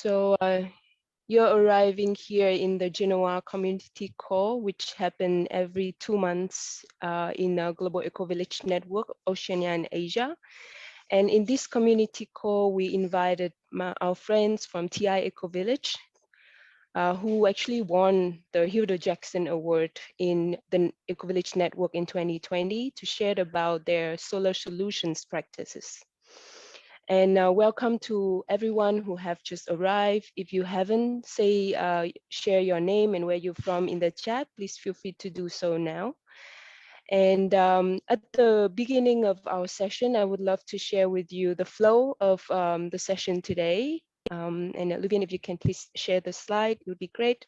So you're arriving here in the GENOA Community Call, which happen every 2 months in a Global Ecovillage network, Oceania and Asia. And in this community call, we invited our friends from TI Ecovillage, who actually won the Hilda Jackson Award in the Ecovillage network in 2020 to share about their solar solutions practices. And welcome to everyone who have just arrived. If you haven't, share your name and where you're from in the chat, please feel free to do so now. And at the beginning of our session, I would love to share with you the flow of the session today. And Luvian, if you can please share the slide, it would be great.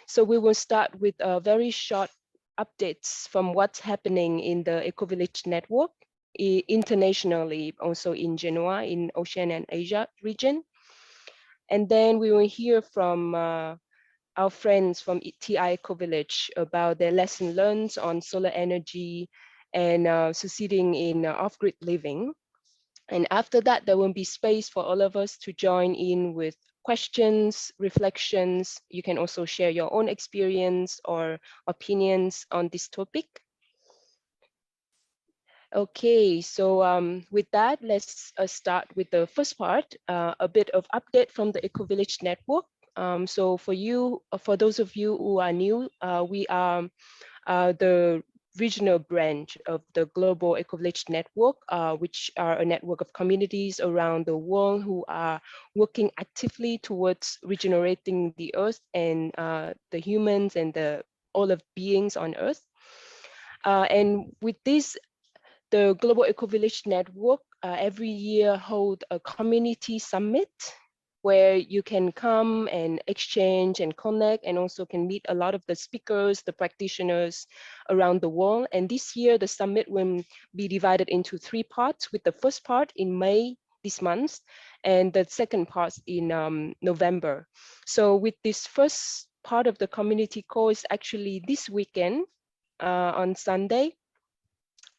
So we will start with a very short updates from what's happening in the Ecovillage network internationally, also in GENOA, in Oceania and Asia region. And then we will hear from our friends from TI Ecovillage about their lesson learned on solar energy and succeeding in off-grid living. And after that, there will be space for all of us to join in with questions, reflections. You can also share your own experience or opinions on this topic. Okay, so with that, let's start with the first part, a bit of update from the Ecovillage network. So for those of you who are new, we are the regional branch of the Global Ecovillage network, which are a network of communities around the world who are working actively towards regenerating the earth and the humans and all of beings on earth. And with this, the Global Ecovillage Network every year hold a community summit where you can come and exchange and connect, and also can meet a lot of the speakers, the practitioners around the world. And this year, the summit will be divided into 3 parts, with the first part in May this month, and the second part in November. So with this first part of the community call is actually this weekend on Sunday.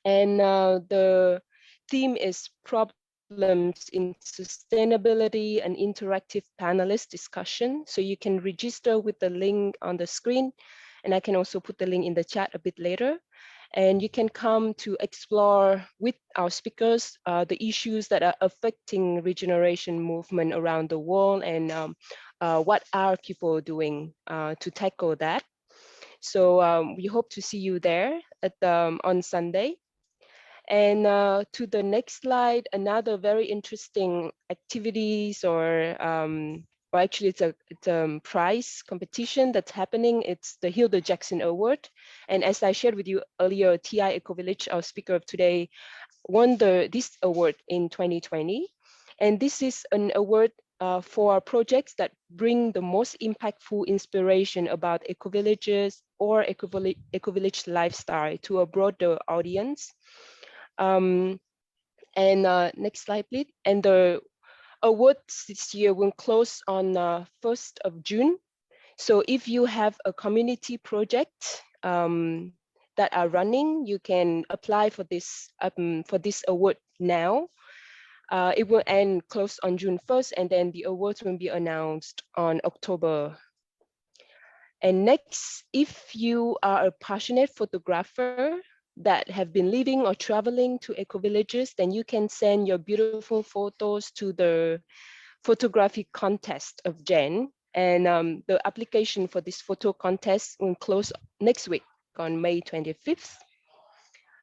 And the theme is problems in sustainability and interactive panelist discussion. So you can register with the link on the screen, and I can also put the link in the chat a bit later. And you can come to explore with our speakers the issues that are affecting regeneration movement around the world, and what are people doing to tackle that. So we hope to see you there on Sunday. And to the next slide, another very interesting activities or actually it's a prize competition that's happening. It's the Hilda Jackson Award. And as I shared with you earlier, TI Ecovillage, our speaker of today, won this award in 2020. And this is an award for projects that bring the most impactful inspiration about ecovillages or ecovillage lifestyle to a broader audience. Next slide, please. And the awards this year will close on 1st of June. So if you have a community project that are running, you can apply for this award now. It will end close on June 1st, and then the awards will be announced on October. And next, if you are a passionate photographer that have been living or traveling to ecovillages, then you can send your beautiful photos to the photography contest of GEN. And the application for this photo contest will close next week on May 25th.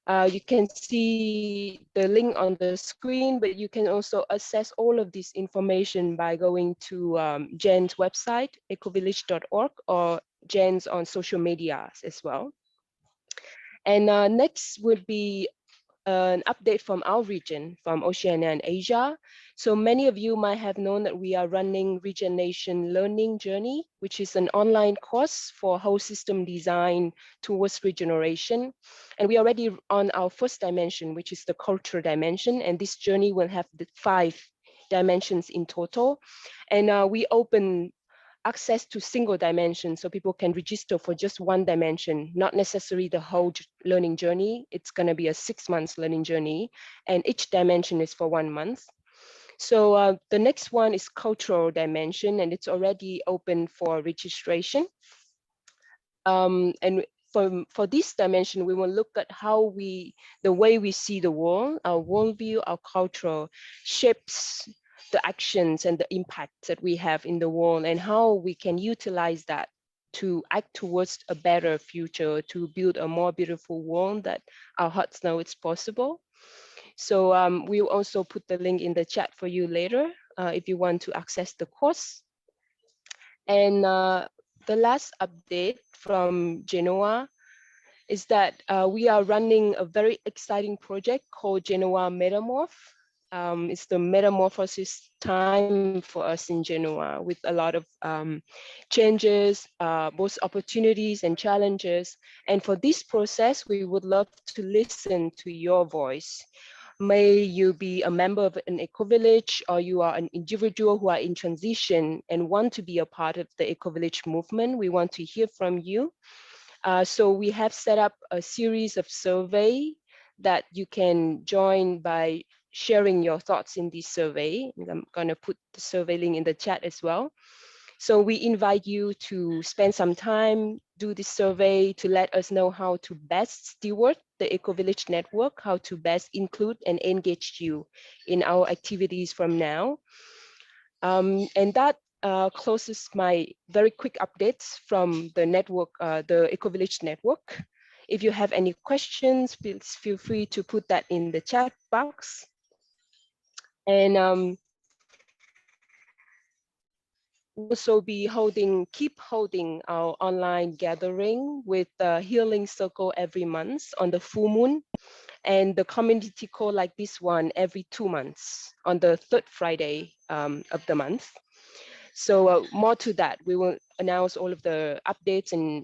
You can see the link on the screen, but you can also access all of this information by going to GEN's website, ecovillage.org, or GEN's on social media as well. And next would be an update from our region, from Oceania and Asia. So many of you might have known that we are running Regeneration Learning Journey, which is an online course for whole system design towards regeneration. And we are already on our first dimension, which is the cultural dimension. And this journey will have the 5 dimensions in total. And we open access to single dimension, so people can register for just one dimension, not necessarily the whole learning journey. It's going to be a 6 months learning journey, and each dimension is for 1 month. So the next one is cultural dimension, and it's already open for registration. And for this dimension, we will look at how the way we see the world, our worldview, our culture shapes the actions and the impacts that we have in the world, and how we can utilize that to act towards a better future, to build a more beautiful world that our hearts know it's possible. So we'll also put the link in the chat for you later if you want to access the course. And the last update from GENOA is that we are running a very exciting project called GENOA Metamorph. It's the metamorphosis time for us in GENOA, with a lot of changes, both opportunities and challenges. And for this process, we would love to listen to your voice. May you be a member of an eco-village, or you are an individual who are in transition and want to be a part of the eco-village movement. We want to hear from you. So we have set up a series of survey that you can join by sharing your thoughts in this survey. I'm gonna put the survey link in the chat as well. So we invite you to spend some time, do this survey to let us know how to best steward the Ecovillage network, how to best include and engage you in our activities from now. And that closes my very quick updates from the network, the Ecovillage network. If you have any questions, please feel free to put that in the chat box. And we'll also be keep holding our online gathering with the Healing Circle every month on the full moon, and the community call like this one every 2 months on the third Friday of the month. So more to that, we will announce all of the updates and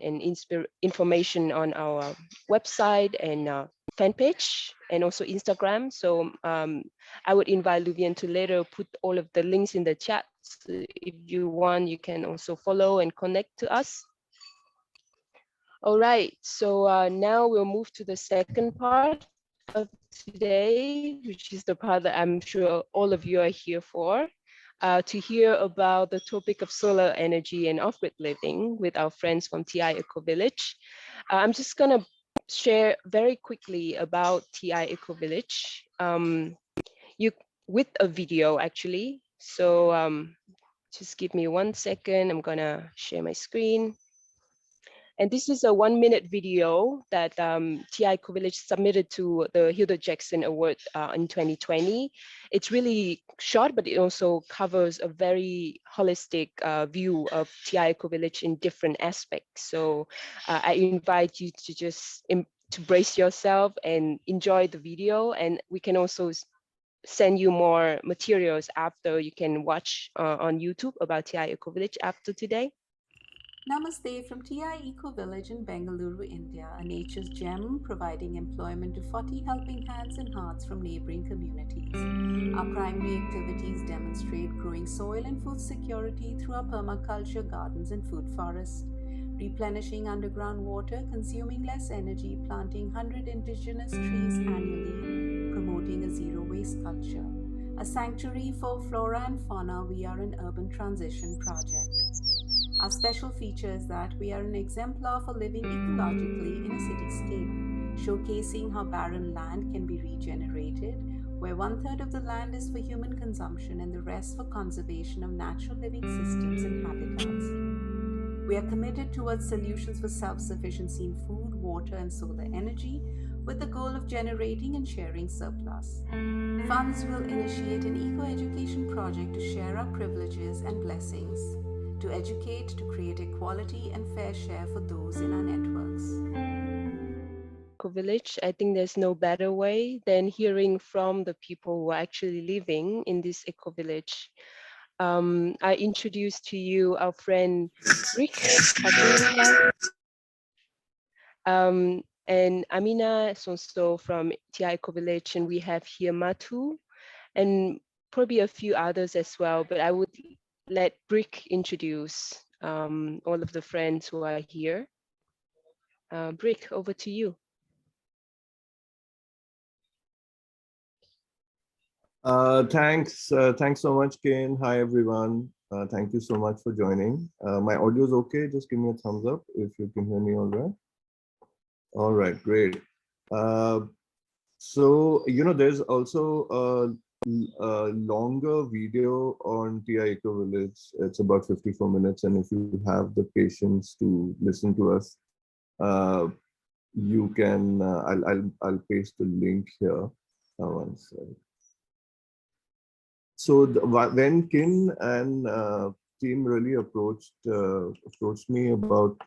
information on our website and fan page, and also Instagram. So I would invite Luvian to later put all of the links in the chat. So if you want, you can also follow and connect to us. All right, so now we'll move to the second part of today, which is the part that I'm sure all of you are here for. To hear about the topic of solar energy and off-grid living with our friends from TI Ecovillage. I'm just gonna share very quickly about TI Ecovillage with a video actually. So just give me 1 second, I'm gonna share my screen. And this is a 1-minute video that TI Ecovillage submitted to the Hilda Jackson Award in 2020. It's really short, but it also covers a very holistic view of TI Ecovillage in different aspects. So I invite you to just to brace yourself and enjoy the video. And we can also send you more materials after. You can watch on YouTube about TI Ecovillage after today. Namaste from TI Ecovillage in Bengaluru, India, a nature's gem providing employment to 40 helping hands and hearts from neighboring communities. Our primary activities demonstrate growing soil and food security through our permaculture gardens and food forests, replenishing underground water, consuming less energy, planting 100 indigenous trees annually, promoting a zero waste culture. A sanctuary for flora and fauna, we are an urban transition project. Our special feature is that we are an exemplar for living ecologically in a cityscape, showcasing how barren land can be regenerated, where 1/3 of the land is for human consumption and the rest for conservation of natural living systems and habitats. We are committed towards solutions for self-sufficiency in food, water, and solar energy, with the goal of generating and sharing surplus. Funds will initiate an eco-education project to share our privileges and blessings, to educate, to create equality and fair share for those in our networks. Ecovillage, I think there's no better way than hearing from the people who are actually living in this ecovillage. I introduce to you our friend Rick and Amina is also from TI Ecovillage, and we have here Matu and probably a few others as well, but I would let Brick introduce all of the friends who are here. Brick, over to you. Thanks so much, Kane. Hi, everyone. Thank you so much for joining. My audio is okay. Just give me a thumbs up if you can hear me all right. All right, great. Uh, there's also a longer video on TI Ecovillage. It's about 54 minutes, and if you have the patience to listen to us, uh, you can. I'll paste the link here. One second. So when Kin and team really approached me about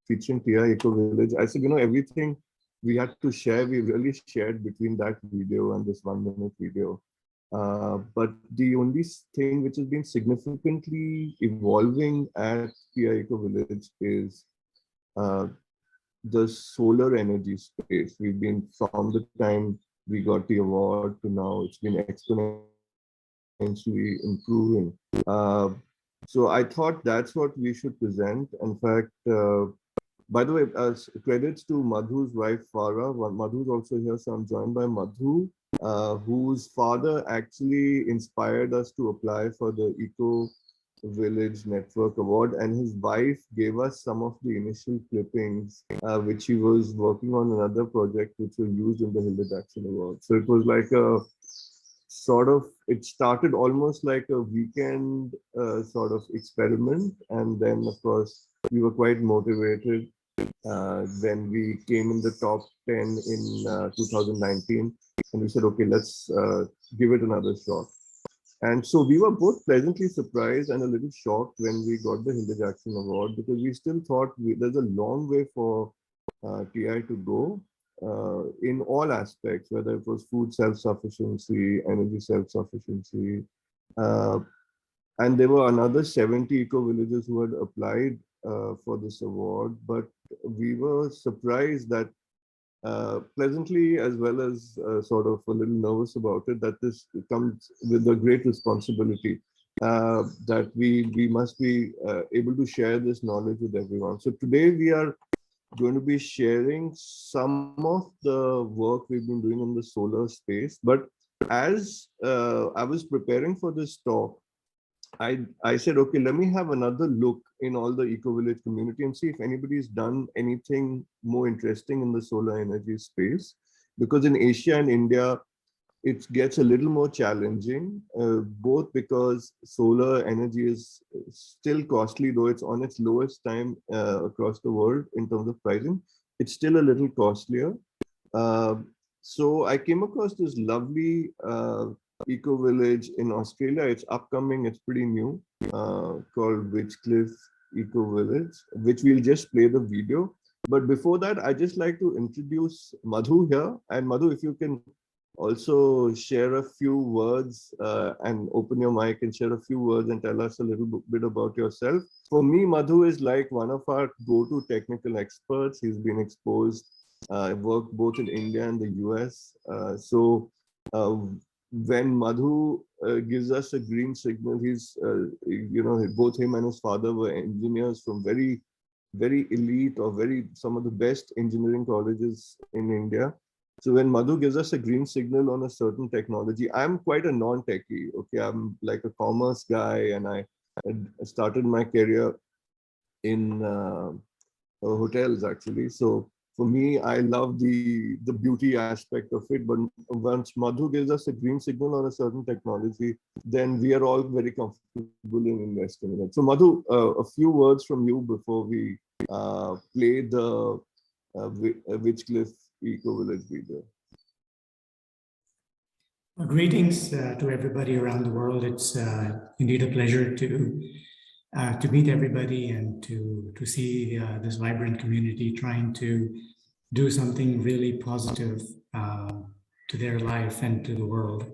teaching TI Ecovillage, I said, everything we had to share, we really shared between that video and this 1 minute video. But the only thing which has been significantly evolving at TI Ecovillage is the solar energy space. We've been, from the time we got the award to now, it's been exponentially improving. So I thought that's what we should present. In fact, by the way, credits to Madhu's wife, Farah. Madhu's also here, so I'm joined by Madhu, whose father actually inspired us to apply for the Ecovillage Network Award, and his wife gave us some of the initial clippings, which he was working on another project which were used in the Hilda Jackson Award. So it was like a it started almost like a weekend sort of experiment, and then of course we were quite motivated when we came in the top 10 in 2019, and we said, okay, let's give it another shot. And so we were both pleasantly surprised and a little shocked when we got the Hilda Jackson Award, because we still thought there's a long way for TI to go in all aspects, whether it was food self-sufficiency, energy self-sufficiency. And there were another 70 eco-villages who had applied for this award, but we were surprised that pleasantly, as well as sort of a little nervous about it, that this comes with a great responsibility, that we must be able to share this knowledge with everyone. So today we are going to be sharing some of the work we've been doing in the solar space. But as I was preparing for this talk, I said, okay, let me have another look in all the Ecovillage community and see if anybody's done anything more interesting in the solar energy space. Because in Asia and India, it gets a little more challenging, both because solar energy is still costly, though it's on its lowest time across the world in terms of pricing. It's still a little costlier. So I came across this lovely eco-village in Australia. It's upcoming, it's pretty new, called Witchcliff Eco-Village, which we'll just play the video. But before that, I'd just like to introduce Madhu here. And Madhu, if you can also share a few words and open your mic and share a few words and tell us a little bit about yourself. For me, Madhu is like one of our go-to technical experts. He's been exposed, worked both in India and the US. When Madhu gives us a green signal, he's, both him and his father were engineers from very, very elite or some of the best engineering colleges in India. So when Madhu gives us a green signal on a certain technology, I'm quite a non-techie. Okay, I'm like a commerce guy, and I started my career in hotels actually. So for me, I love the beauty aspect of it. But once Madhu gives us a green signal on a certain technology, then we are all very comfortable in investing in it. So Madhu, a few words from you before we play the Witchcliff Eco-Village video. Greetings to everybody around the world. It's indeed a pleasure to meet everybody and to see this vibrant community trying to do something really positive to their life and to the world.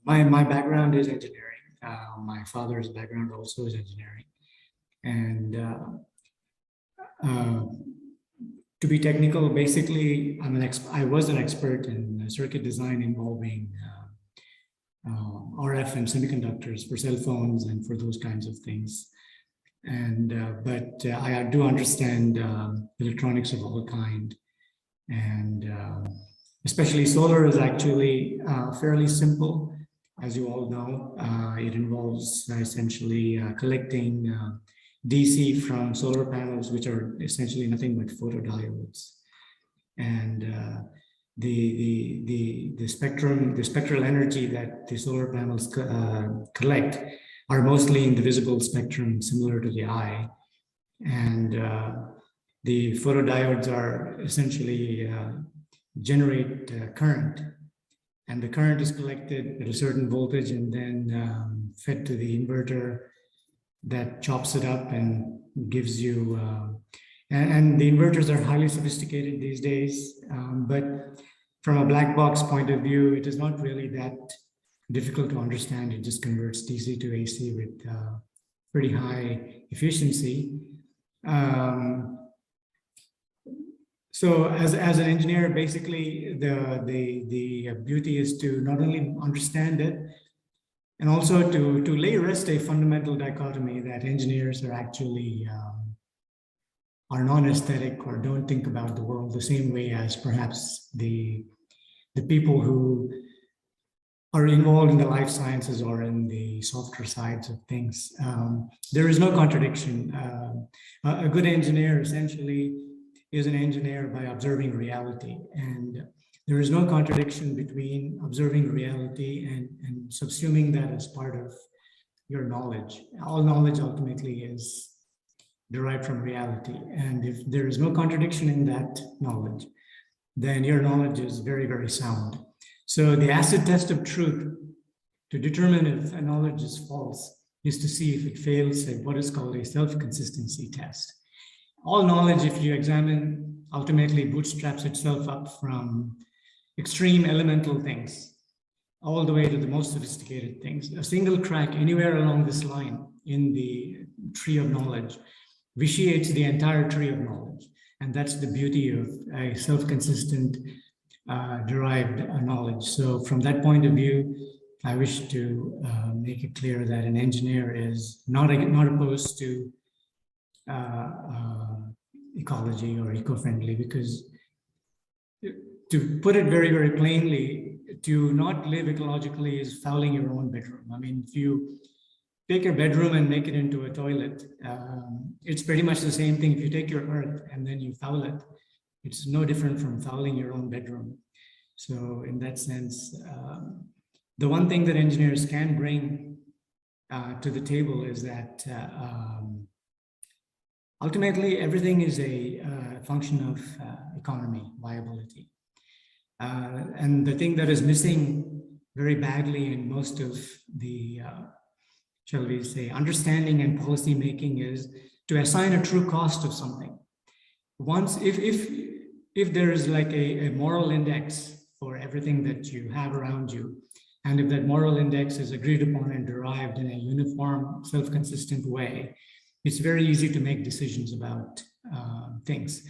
My background is engineering. My father's background also is engineering, and to be technical, basically, I was an expert in circuit design involving RF and semiconductors for cell phones and for those kinds of things. But I do understand electronics of all kind, and especially solar, is actually fairly simple. As you all know, it involves essentially collecting DC from solar panels, which are essentially nothing but photodiodes. And the spectral energy that the solar panels collect are mostly in the visible spectrum, similar to the eye. And the photodiodes are essentially generate current, and the current is collected at a certain voltage and then fed to the inverter that chops it up and gives you, and the inverters are highly sophisticated these days, but from a black box point of view, it is not really that difficult to understand. It just converts DC to AC with pretty high efficiency. So as an engineer, basically the beauty is to not only understand it, and also to lay rest a fundamental dichotomy that engineers are actually are non-aesthetic or don't think about the world the same way as perhaps the people who are involved in the life sciences or in the softer sides of things. There is no contradiction. A good engineer essentially is an engineer by observing reality, and there is no contradiction between observing reality and subsuming that as part of your knowledge. All knowledge ultimately is derived from reality, and if there is no contradiction in that knowledge, then your knowledge is very, very sound. So the acid test of truth to determine if a knowledge is false is to see if it fails at what is called a self-consistency test. All knowledge, if you examine, ultimately bootstraps itself up from extreme elemental things all the way to the most sophisticated things. A single crack anywhere along this line in the tree of knowledge vitiates the entire tree of knowledge. And that's the beauty of a self-consistent derived knowledge. So from that point of view, I wish to make it clear that an engineer is not opposed to ecology or eco-friendly, because to put it very, very plainly, to not live ecologically is fouling your own bedroom. I mean, if you take your bedroom and make it into a toilet, it's pretty much the same thing. If you take your earth and then you foul it, it's no different from fouling your own bedroom. So in that sense, the one thing that engineers can bring to the table is that ultimately everything is a function of economy, viability. And the thing that is missing very badly in most of the, shall we say, understanding and policy making is to assign a true cost of something. Once, if there is like a moral index for everything that you have around you, and if that moral index is agreed upon and derived in a uniform, self-consistent way, it's very easy to make decisions about things.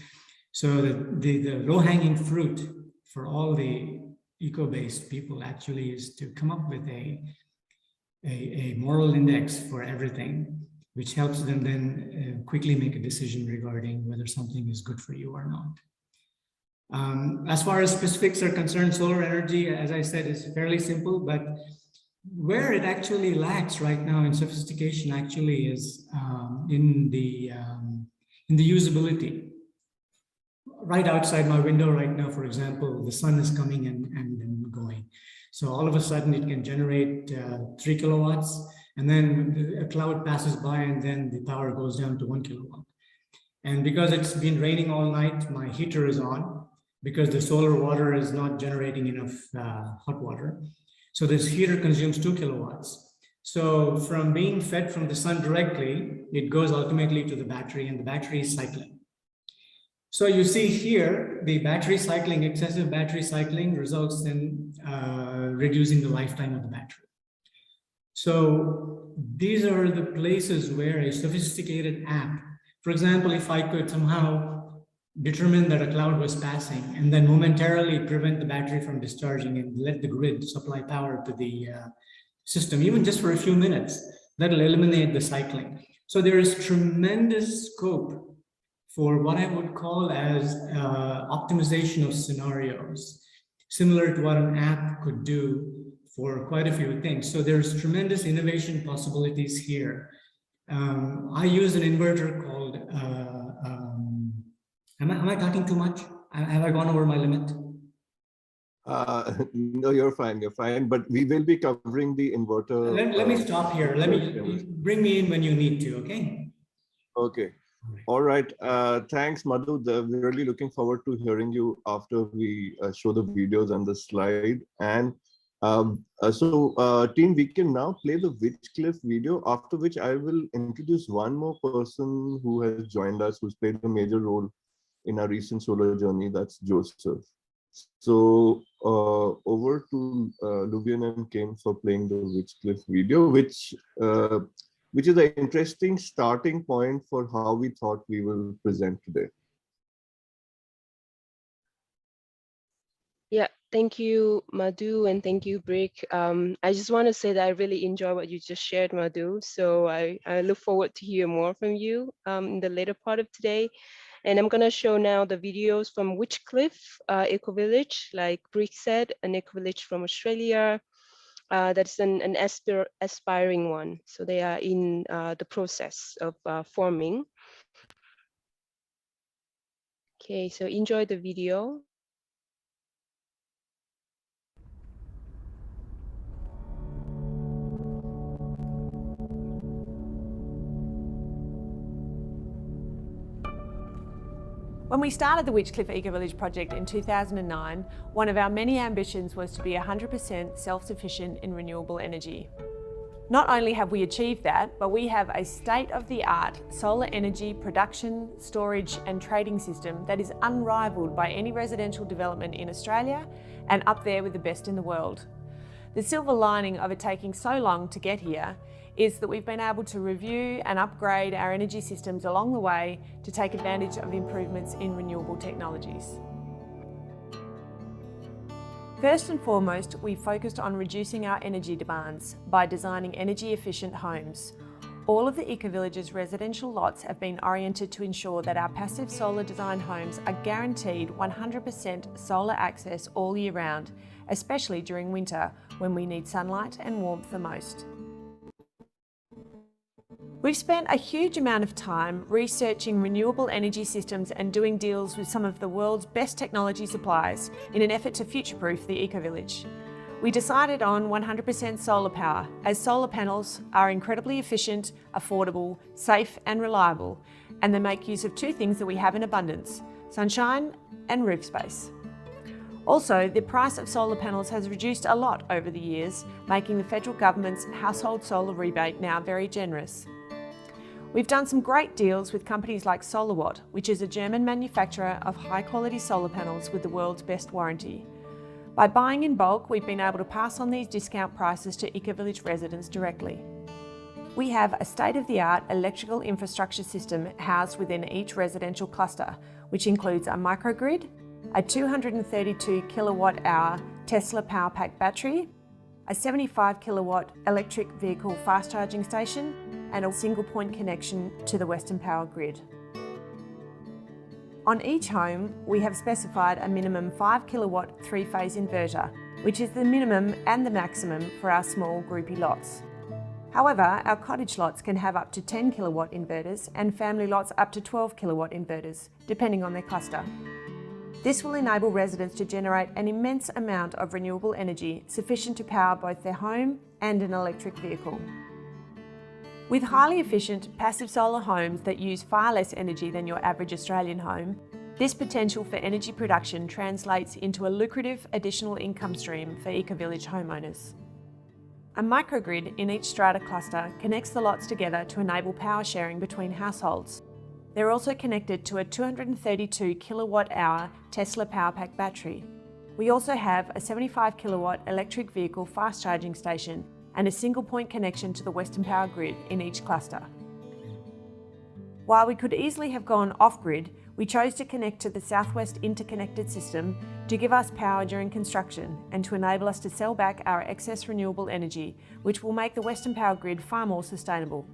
So the low-hanging fruit for all the eco-based people actually is to come up with a moral index for everything, which helps them then quickly make a decision regarding whether something is good for you or not. As far as specifics are concerned, solar energy, as I said, is fairly simple, but where it actually lacks right now in sophistication actually is in the usability. Right outside my window right now, for example, the sun is coming and going. So all of a sudden it can generate 3 kilowatts, and then a cloud passes by and then the power goes down to 1 kilowatt. And because it's been raining all night, my heater is on because the solar water is not generating enough hot water. So this heater consumes 2 kilowatts. So from being fed from the sun directly, it goes ultimately to the battery, and the battery is cycling. So you see here, the battery cycling, excessive battery cycling results in reducing the lifetime of the battery. So these are the places where a sophisticated app, for example, if I could somehow determine that a cloud was passing and then momentarily prevent the battery from discharging and let the grid supply power to the system, even just for a few minutes, that'll eliminate the cycling. So there is tremendous scope for what I would call as optimization of scenarios. similar to what an app could do for quite a few things. So there's tremendous innovation possibilities here. I use an inverter called, am I talking too much? Have I gone over my limit? No, you're fine. But we will be covering the inverter. Let me stop here. Let me bring me in when you need to, okay? Okay. All right. Thanks, Madhu. We're really looking forward to hearing you after we show the videos and the slide. And team, we can now play the Witchcliff video, after which I will introduce one more person who has joined us, who's played a major role in our recent solar journey. That's Joseph. So over to Lubian and Kim for playing the Witchcliff video, which is an interesting starting point for how we thought we will present today. Yeah, thank you, Madhu, and thank you, Brick. I just want to say that I really enjoy what you just shared, Madhu. So I look forward to hear more from you in the later part of today. And I'm going to show now the videos from Witchcliff Ecovillage, like Brick said, an ecovillage from Australia. That's an aspiring one. So they are in the process of forming. Okay, so enjoy the video. When we started the Witchcliff Ecovillage project in 2009, one of our many ambitions was to be 100% self-sufficient in renewable energy. Not only have we achieved that, but we have a state-of-the-art solar energy production, storage and trading system that is unrivaled by any residential development in Australia and up there with the best in the world. The silver lining of it taking so long to get here is that we've been able to review and upgrade our energy systems along the way to take advantage of improvements in renewable technologies. First and foremost, we focused on reducing our energy demands by designing energy-efficient homes. All of the Ecovillage's residential lots have been oriented to ensure that our passive solar design homes are guaranteed 100% solar access all year round, especially during winter when we need sunlight and warmth the most. We've spent a huge amount of time researching renewable energy systems and doing deals with some of the world's best technology suppliers in an effort to future-proof the Ecovillage. We decided on 100% solar power, as solar panels are incredibly efficient, affordable, safe and reliable, and they make use of two things that we have in abundance: sunshine and roof space. Also, the price of solar panels has reduced a lot over the years, making the federal government's household solar rebate now very generous. We've done some great deals with companies like SolarWatt, which is a German manufacturer of high-quality solar panels with the world's best warranty. By buying in bulk, we've been able to pass on these discount prices to Ecovillage residents directly. We have a state-of-the-art electrical infrastructure system housed within each residential cluster, which includes a microgrid, a 232 kilowatt-hour Tesla power pack battery, a 75 kilowatt electric vehicle fast charging station, and a single point connection to the Western Power grid. On each home, we have specified a minimum 5 kilowatt 3-phase inverter, which is the minimum and the maximum for our small groupie lots. However, our cottage lots can have up to 10 kilowatt inverters and family lots up to 12 kilowatt inverters, depending on their cluster. This will enable residents to generate an immense amount of renewable energy sufficient to power both their home and an electric vehicle. With highly efficient passive solar homes that use far less energy than your average Australian home, this potential for energy production translates into a lucrative additional income stream for Ecovillage homeowners. A microgrid in each strata cluster connects the lots together to enable power sharing between households. They're also connected to a 232 kilowatt-hour Tesla power pack battery. We also have a 75 kilowatt electric vehicle fast charging station and a single point connection to the Western Power grid in each cluster. While we could easily have gone off-grid, we chose to connect to the Southwest Interconnected System to give us power during construction and to enable us to sell back our excess renewable energy, which will make the Western Power grid far more sustainable.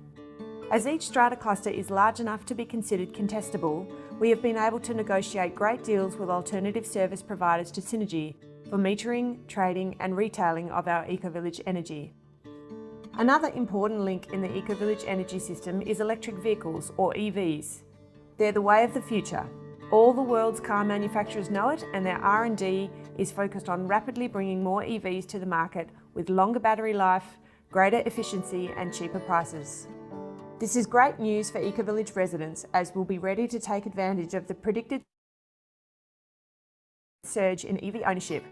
As each strata cluster is large enough to be considered contestable, we have been able to negotiate great deals with alternative service providers to Synergy for metering, trading and retailing of our Ecovillage energy. Another important link in the Ecovillage energy system is electric vehicles, or EVs. They're the way of the future. All the world's car manufacturers know it, and their R&D is focused on rapidly bringing more EVs to the market with longer battery life, greater efficiency and cheaper prices. This is great news for Ecovillage residents, as we'll be ready to take advantage of the predicted surge in EV ownership.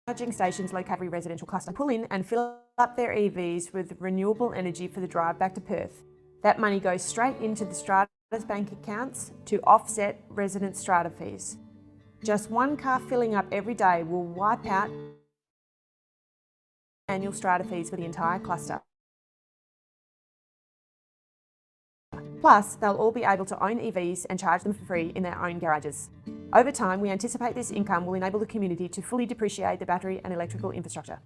Charging stations located in every residential cluster pull in and fill up their EVs with renewable energy for the drive back to Perth. That money goes straight into the Strata's bank accounts to offset resident strata fees. Just one car filling up every day will wipe out annual strata fees for the entire cluster. Plus, they'll all be able to own EVs and charge them for free in their own garages. Over time, we anticipate this income will enable the community to fully depreciate the battery and electrical infrastructure.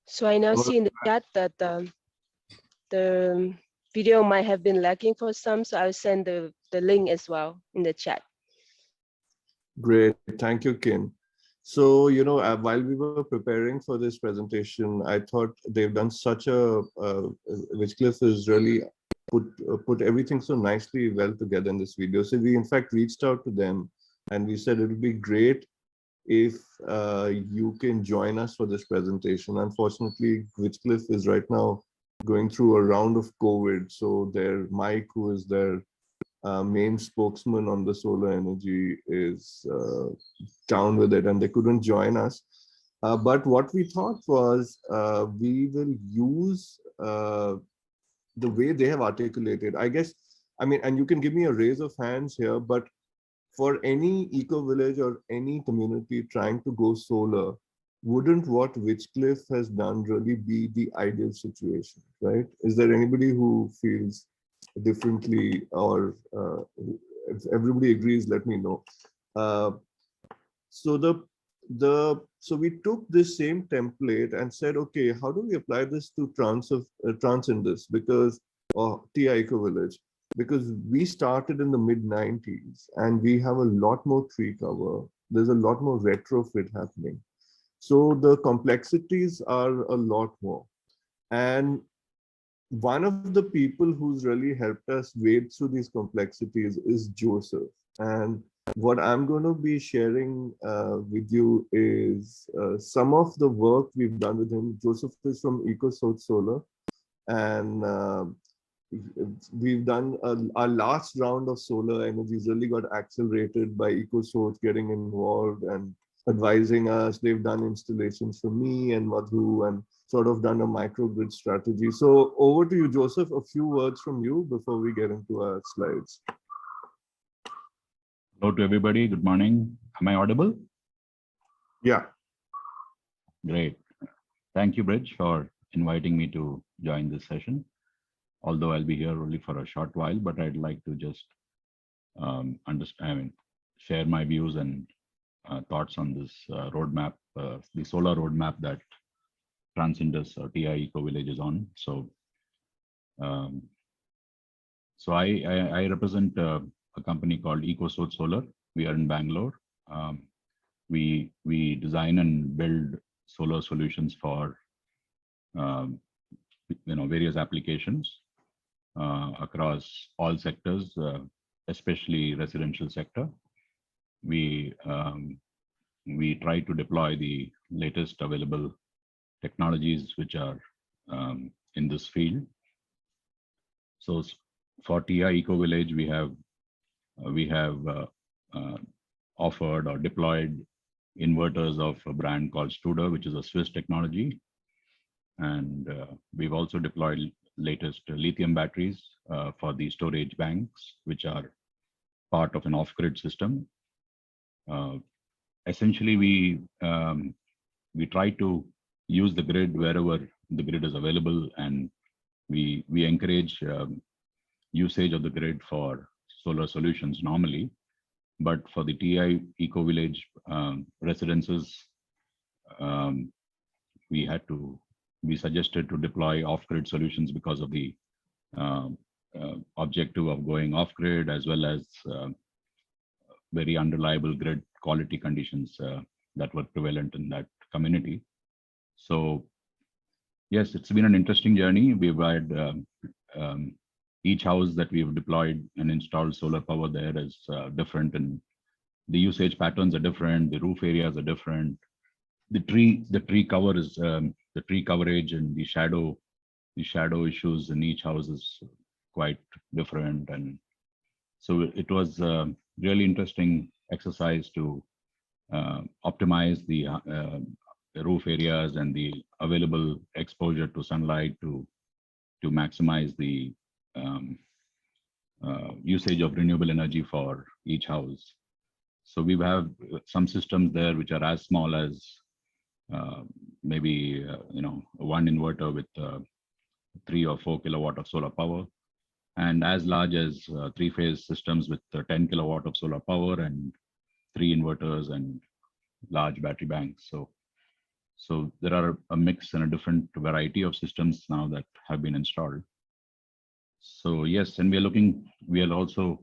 So I now see in the chat that the video might have been lagging for some, so I'll send the link as well in the chat. Great, thank you, Kim. So, you know, while we were preparing for this presentation, I thought they've done such a, Witchcliff has really put everything so nicely well together in this video. So we in fact reached out to them and we said it would be great if you can join us for this presentation. Unfortunately, Witchcliff is right now going through a round of COVID. So their Mike, who is their main spokesman on the solar energy, is down with it and they couldn't join us. But what we thought was we will use the way they have articulated, I guess, I mean, and you can give me a raise of hands here, but for any eco-village or any community trying to go solar, wouldn't what Witchcliff has done really be the ideal situation, right? Is there anybody who feels differently, or if everybody agrees, let me know. So we took this same template and said, okay, how do we apply this to Transcendus, because TI Ecovillage, because we started in the mid-90s and we have a lot more tree cover. There's a lot more retrofit happening. So the complexities are a lot more. And one of the people who's really helped us wade through these complexities is Joseph. And what I'm going to be sharing with you is some of the work we've done with him. Joseph is from EcoSouth Solar, and we've done our last round of solar energy really got accelerated by EcoSouth getting involved and advising us. They've done installations for me and Madhu and sort of done a microgrid strategy. So over to you, Joseph, a few words from you before we get into our slides. Hello to everybody. Good morning. Am I audible? Yeah. Great. Thank you, Bridge, for inviting me to join this session. Although I'll be here only for a short while, but I'd like to just share my views and thoughts on this roadmap, the solar roadmap that Transcendus or TI Ecovillage is on. So, I represent a company called EcoSouth Solar. We are in Bangalore. We design and build solar solutions for various applications across all sectors, especially residential sector. We try to deploy the latest available technologies which are in this field. So for TI Ecovillage, we have offered or deployed inverters of a brand called Studer, which is a Swiss technology. And we've also deployed latest lithium batteries for the storage banks, which are part of an off-grid system. Essentially, we try to use the grid wherever the grid is available, and we encourage usage of the grid for solar solutions normally. But for the TI Ecovillage residences, we suggested to deploy off-grid solutions because of the objective of going off grid, as well as very unreliable grid quality conditions that were prevalent in that community. So yes, it's been an interesting journey. We've had each house that we've deployed and installed solar power there is different, and the usage patterns are different. The roof areas are different. The tree cover is the tree coverage, and the shadow issues in each house is quite different. And so it was a really interesting exercise to optimize the roof areas and the available exposure to sunlight to maximize the usage of renewable energy for each house. So we have some systems there which are as small as maybe one inverter with 3 or 4 kilowatt of solar power, and as large as 3-phase systems with 10 kilowatt of solar power and 3 inverters and large battery banks. So there are a mix and a different variety of systems now that have been installed. So yes, and we are also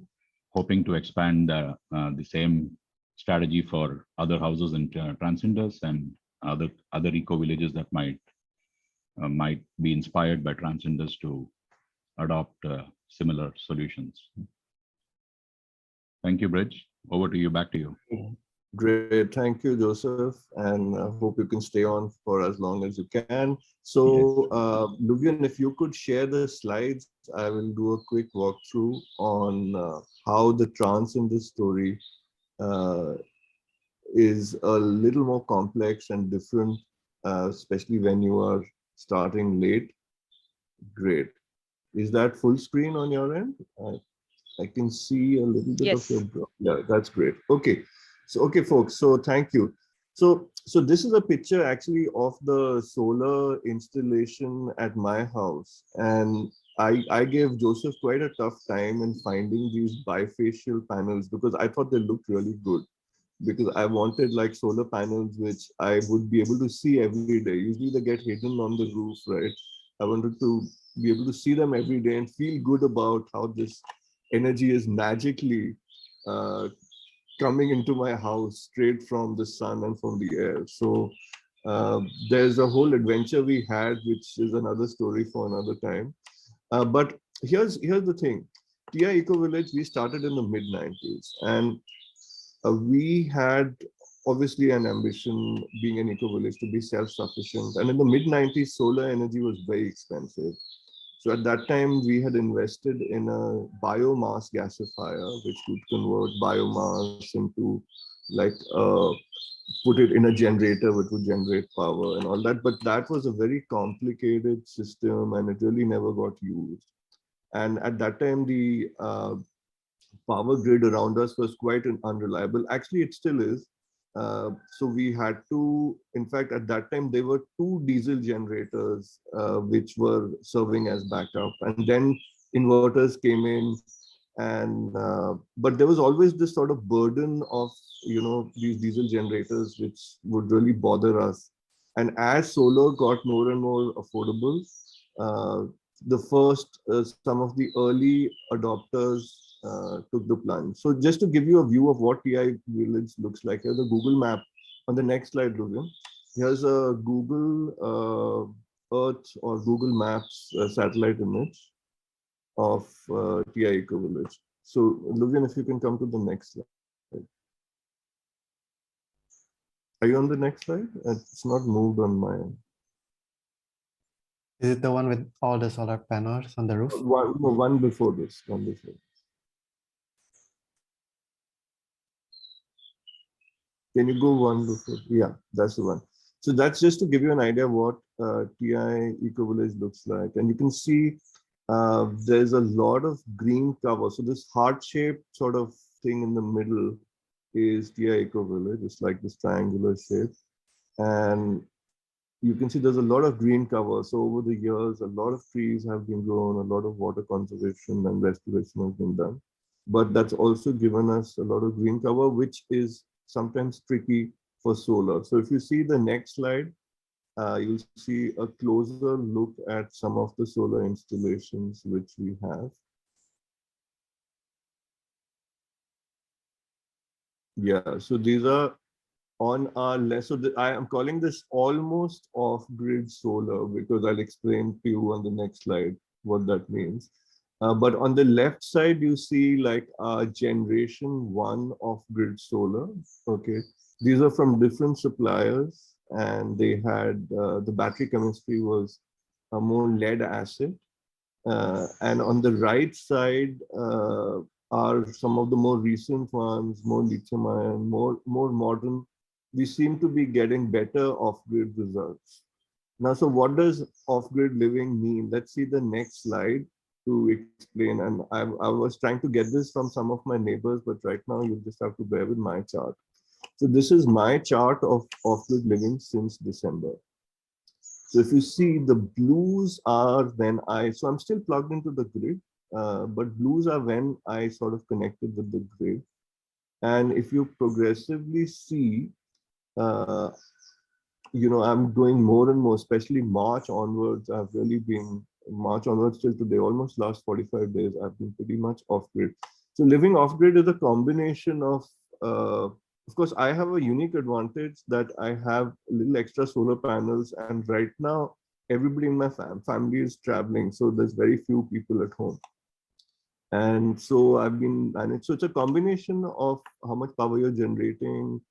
hoping to expand the same strategy for other houses and transcenders and other eco villages that might be inspired by transcenders to adopt similar solutions. Thank you, Bridge. Over to you. Back to you. Great, thank you, Joseph, and I hope you can stay on for as long as you can. So, Luvian, if you could share the slides, I will do a quick walkthrough on how the transcender story is a little more complex and different, especially when you are starting late. Great. Is that full screen on your end? I can see a little bit of your, yeah, that's great. Okay. So, okay, folks, so thank you. So this is a picture actually of the solar installation at my house. And I gave Joseph quite a tough time in finding these bifacial panels because I thought they looked really good. Because I wanted like solar panels which I would be able to see every day. Usually they get hidden on the roof, right? I wanted to be able to see them every day and feel good about how this energy is magically coming into my house straight from the sun and from the air. So there's a whole adventure we had, which is another story for another time. But here's the thing. TI Ecovillage, we started in the mid-90s, and we had obviously an ambition being an eco-village to be self-sufficient. And in the mid-90s, solar energy was very expensive. So at that time, we had invested in a biomass gasifier, which would convert biomass into like, put it in a generator, which would generate power and all that. But that was a very complicated system and it really never got used. And at that time, the power grid around us was quite unreliable. Actually, it still is. So we had to, in fact, at that time, there were 2 diesel generators which were serving as backup. And then inverters came in. And but there was always this sort of burden of, these diesel generators, which would really bother us. And as solar got more and more affordable, some of the early adopters took the plunge. So just to give you a view of what TI Village looks like, here's a Google map. On the next slide, Luvian. Here's a Google Earth or Google Maps satellite image of TI Ecovillage. So Luvian, if you can come to the next slide. Are you on the next slide? It's not moved on my end. Is it the one with all the solar panels on the roof? One before this, one before. Can you go one before? Yeah, that's the one. So that's just to give you an idea of what TI Ecovillage looks like. And you can see there's a lot of green cover. So this heart-shaped sort of thing in the middle is TI Ecovillage. It's like this triangular shape. And you can see there's a lot of green cover. So over the years, a lot of trees have been grown, a lot of water conservation and restoration has been done. But that's also given us a lot of green cover, which is sometimes tricky for solar. So if you see the next slide, you'll see a closer look at some of the solar installations which we have. Yeah, so these are on our left. So I am calling this almost off-grid solar because I'll explain to you on the next slide what that means. But on the left side, you see like generation one off-grid solar. Okay, these are from different suppliers, and they had the battery chemistry was a more lead acid. And on the right side are some of the more recent ones, more lithium ion, more modern. We seem to be getting better off-grid results. Now, so what does off-grid living mean? Let's see the next slide to explain. And I was trying to get this from some of my neighbors, but right now you just have to bear with my chart. So this is my chart of off-grid living since December. So if you see, the blues are when so I'm still plugged into the grid, but blues are when I sort of connected with the grid. And if you progressively see, uh, I'm doing more and more, especially March onwards. I've really been March onwards till today, almost last 45 days, I've been pretty much off grid. So living off grid is a combination of course, I have a unique advantage that I have a little extra solar panels, and right now everybody in my family is traveling, so there's very few people at home. And so I've been managed. So it's a combination of how much power you're generating,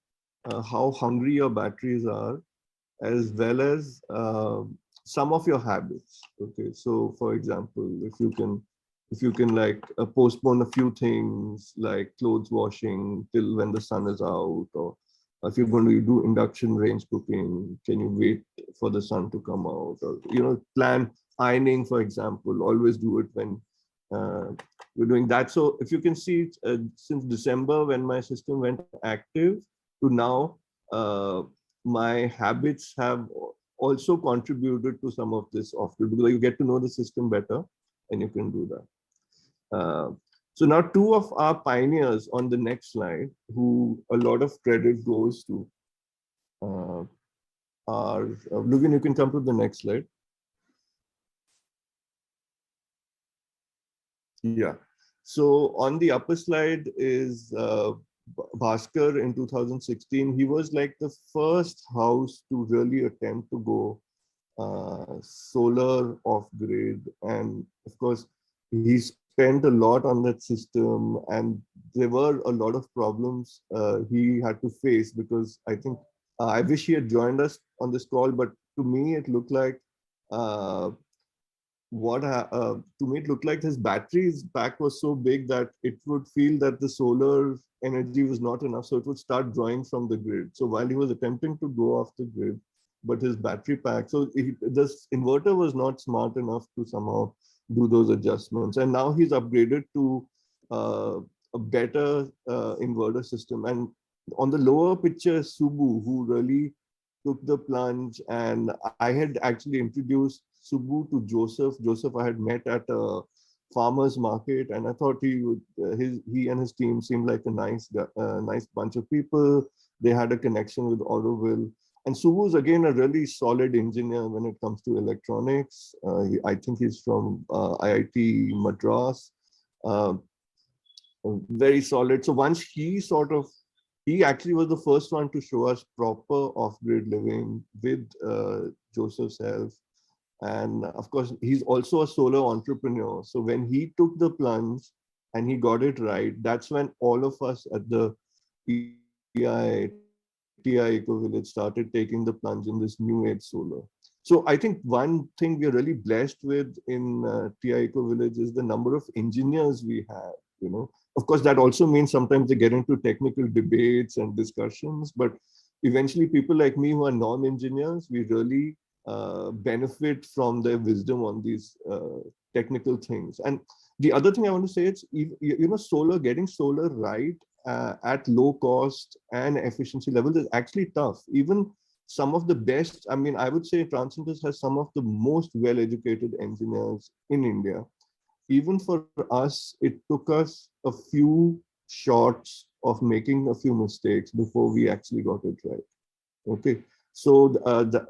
how hungry your batteries are, as well as some of your habits. Okay, so for example, if you can like postpone a few things like clothes washing till when the sun is out, or if you're going to do induction range cooking, can you wait for the sun to come out, or plan ironing, for example, always do it when you're doing that. So if you can see, since December when my system went active to now, my habits have also contributed to some of this off-grid, because you get to know the system better and you can do that. So now two of our pioneers on the next slide, who a lot of credit goes to, are Lugin, you can come to the next slide. Yeah. So on the upper slide is Bhaskar in 2016. He was like the first house to really attempt to go solar off grid. And of course, he spent a lot on that system, and there were a lot of problems he had to face, because I think I wish he had joined us on this call, but to me, it looked like to me it looked like his battery's pack was so big that it would feel that the solar energy was not enough, so it would start drawing from the grid. So while he was attempting to go off the grid, but his battery pack, so this inverter was not smart enough to somehow do those adjustments. And now he's upgraded to a better inverter system. And on the lower picture, Subbu, who really took the plunge, and I had actually introduced Subbu to Joseph. Joseph I had met at a farmer's market, and I thought he and his team seemed like a nice bunch of people. They had a connection with Auroville. And Subbu is again a really solid engineer when it comes to electronics. I think he's from IIT Madras. Very solid. So once he actually was the first one to show us proper off-grid living with Joseph's help. And of course, he's also a solar entrepreneur. So when he took the plunge and he got it right, that's when all of us at the TI Ecovillage started taking the plunge in this new age solar. So I think one thing we are really blessed with in TI Ecovillage is the number of engineers we have. Of course, that also means sometimes they get into technical debates and discussions, but eventually people like me who are non-engineers, we really benefit from their wisdom on these technical things. And the other thing I want to say is, getting solar right at low cost and efficiency levels is actually tough. Even some of the best, I would say Transcendus has some of the most well-educated engineers in India. Even for us, it took us a few shots of making a few mistakes before we actually got it right. Okay, so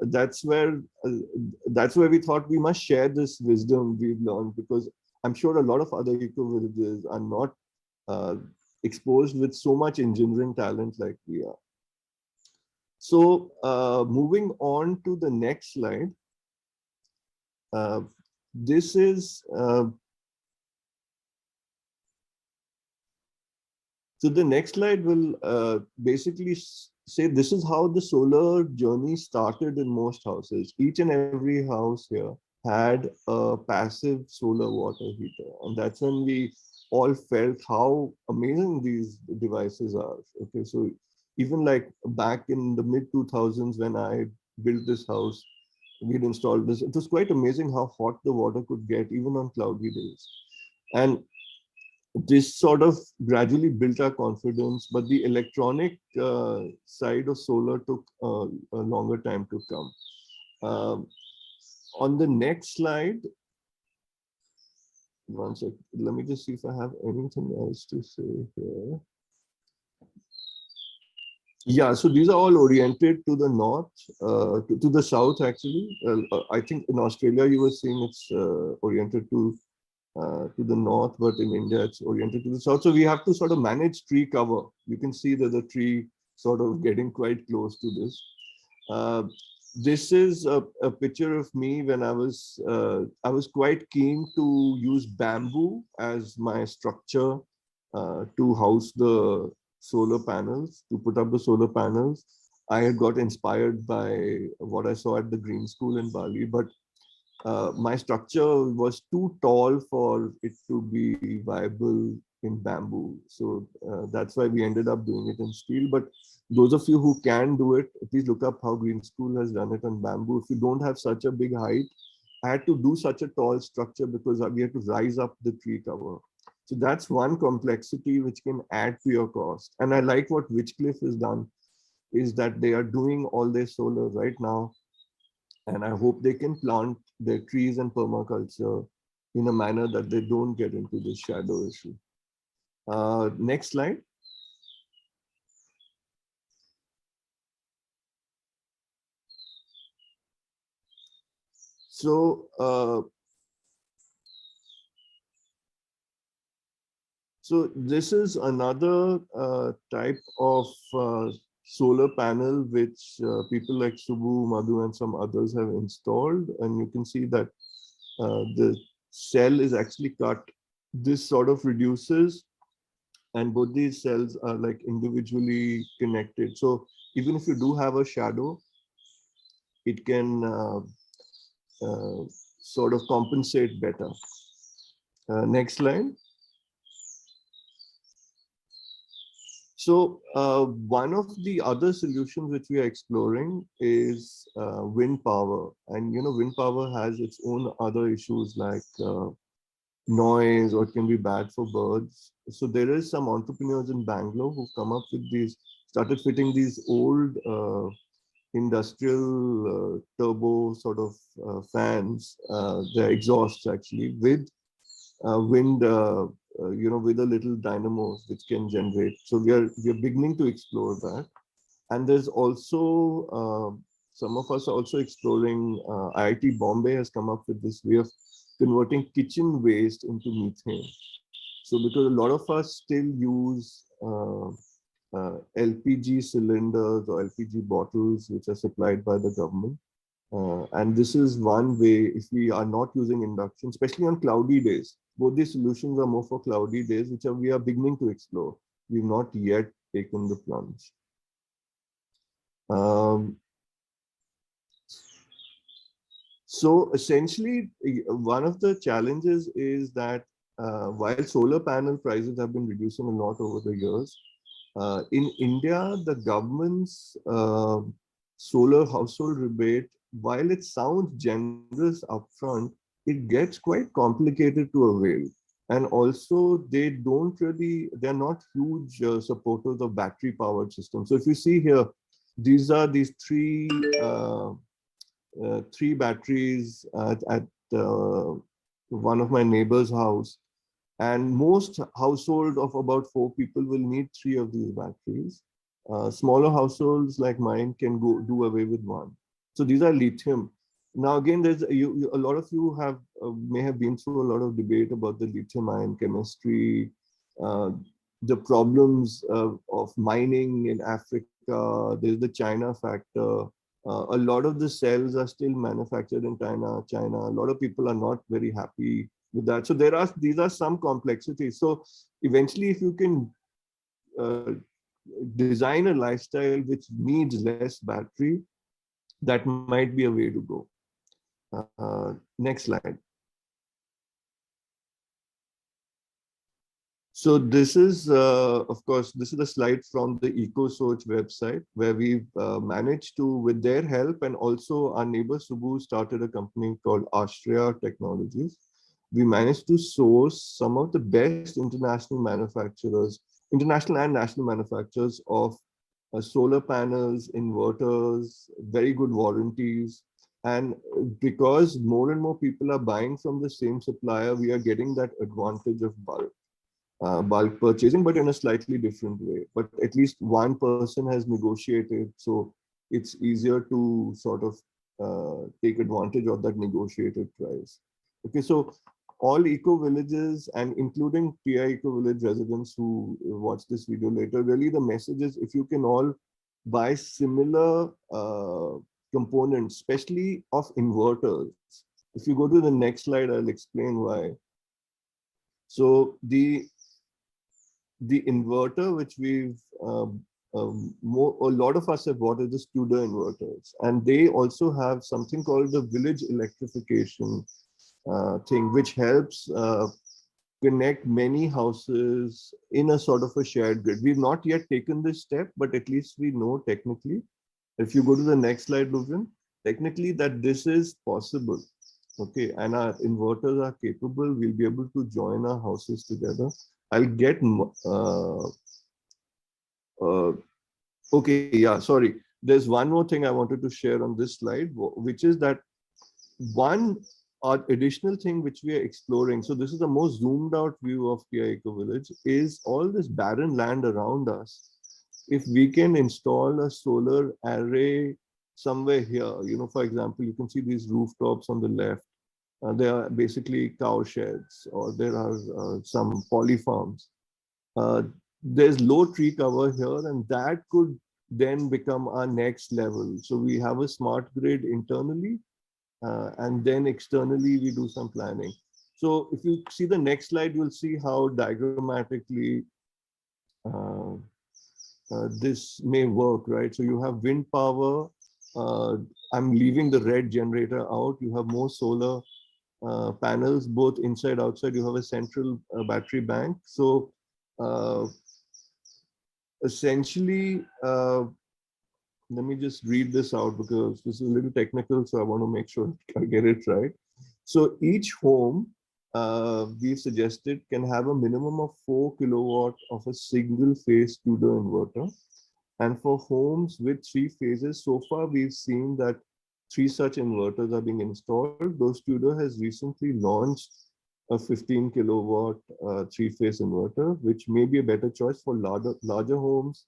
that's where we thought we must share this wisdom we've learned, because I'm sure a lot of other eco villages are not exposed with so much engineering talent like we are. So moving on to the next slide. This is so the next slide will basically say this is how the solar journey started in most houses. Each and every house here had a passive solar water heater, and that's when we all felt how amazing these devices are. Okay, so even like back in the mid 2000s when I built this house, we'd installed this. It was quite amazing how hot the water could get even on cloudy days. And this sort of gradually built our confidence, but the electronic side of solar took a longer time to come. On the next slide, one sec, let me just see if I have anything else to say here. Yeah, so these are all oriented to the north, to the south actually. I think in Australia you were seeing it's oriented to the north, but in India it's oriented to the south. So we have to sort of manage tree cover. You can see that the tree sort of getting quite close to this. This is a picture of me when I was quite keen to use bamboo as my structure to house the solar panels, to put up the solar panels. I had got inspired by what I saw at the Green School in Bali, but my structure was too tall for it to be viable in bamboo. So that's why we ended up doing it in steel. But those of you who can do it, please look up how Green School has done it on bamboo. If you don't have such a big height, I had to do such a tall structure because we had to rise up the tree cover. So that's one complexity which can add to your cost. And I like what Witchcliff has done, is that they are doing all their solar right now. And I hope they can plant their trees and permaculture in a manner that they don't get into this shadow issue. Next slide. So, so this is another type of solar panel which people like Subbu, Madhu, and some others have installed, and you can see that the cell is actually cut. This sort of reduces, and both these cells are like individually connected. So even if you do have a shadow, it can sort of compensate better. Next slide. So one of the other solutions which we are exploring is wind power. And wind power has its own other issues like noise, or it can be bad for birds. So there is some entrepreneurs in Bangalore who come up with these, started fitting these old industrial turbo sort of fans, the exhausts actually, with wind, with a little dynamos which can generate. So we are beginning to explore that. And there's also some of us are also exploring. IIT Bombay has come up with this way of converting kitchen waste into methane. So because a lot of us still use LPG cylinders or LPG bottles which are supplied by the government. And this is one way, if we are not using induction, especially on cloudy days. Both these solutions are more for cloudy days, which we are beginning to explore. We've not yet taken the plunge. So essentially, one of the challenges is that while solar panel prices have been reducing a lot over the years, in India, the government's solar household rebate, while it sounds generous upfront, it gets quite complicated to avail. And also, they're not huge supporters of battery powered systems. So if you see here, these are these three batteries at one of my neighbor's house. And most household of about 4 people will need 3 of these batteries. Smaller households like mine can do away with 1. So these are lithium. Now again, there's a lot of you may have been through a lot of debate about the lithium ion chemistry. the problems of mining in Africa. There's the China factor. A lot of the cells are still manufactured in China. A lot of people are not very happy with that. So these are some complexities. So eventually, if you can design a lifestyle which needs less battery, that might be a way to go. Next slide. So this is, of course, this is a slide from the EcoSource website, where we've managed to, with their help, and also our neighbor Subbu started a company called Ashtraya Technologies. We managed to source some of the best international manufacturers, international and national manufacturers of solar panels, inverters, very good warranties. And because more and more people are buying from the same supplier, we are getting that advantage of bulk purchasing, but in a slightly different way. But at least one person has negotiated, so it's easier to sort of take advantage of that negotiated price. Okay, so all eco villages, and including TI Ecovillage residents who watch this video later, really the message is, if you can all buy similar components, especially of inverters. If you go to the next slide, I'll explain why. So the inverter which we've a lot of us have bought is the Studer inverters, and they also have something called the village electrification thing, which helps connect many houses in a sort of a shared grid. We've not yet taken this step, but at least we know technically. If you go to the next slide, Luvin, technically that this is possible. Okay, and our inverters are capable. We'll be able to join our houses together. I'll get okay, yeah, sorry. There's one more thing I wanted to share on this slide, which is that one additional thing which we are exploring. So this is the most zoomed out view of TI Ecovillage, is all this barren land around us. If we can install a solar array somewhere here, for example, you can see these rooftops on the left. They are basically cow sheds, or there are some poly farms. There's low tree cover here, and that could then become our next level. So we have a smart grid internally, and then externally we do some planning. So if you see the next slide, you'll see how diagrammatically this may work, right? So you have wind power. I'm leaving the red generator out. You have more solar panels, both inside, outside. You have a central battery bank. So essentially, let me just read this out because this is a little technical, so I want to make sure I get it right. So each home, we've suggested, can have a minimum of 4 kilowatt of a single phase Studer inverter. And for homes with 3 phases, so far we've seen that 3 such inverters are being installed. Though Studer has recently launched a 15 kilowatt 3-phase inverter, which may be a better choice for larger homes,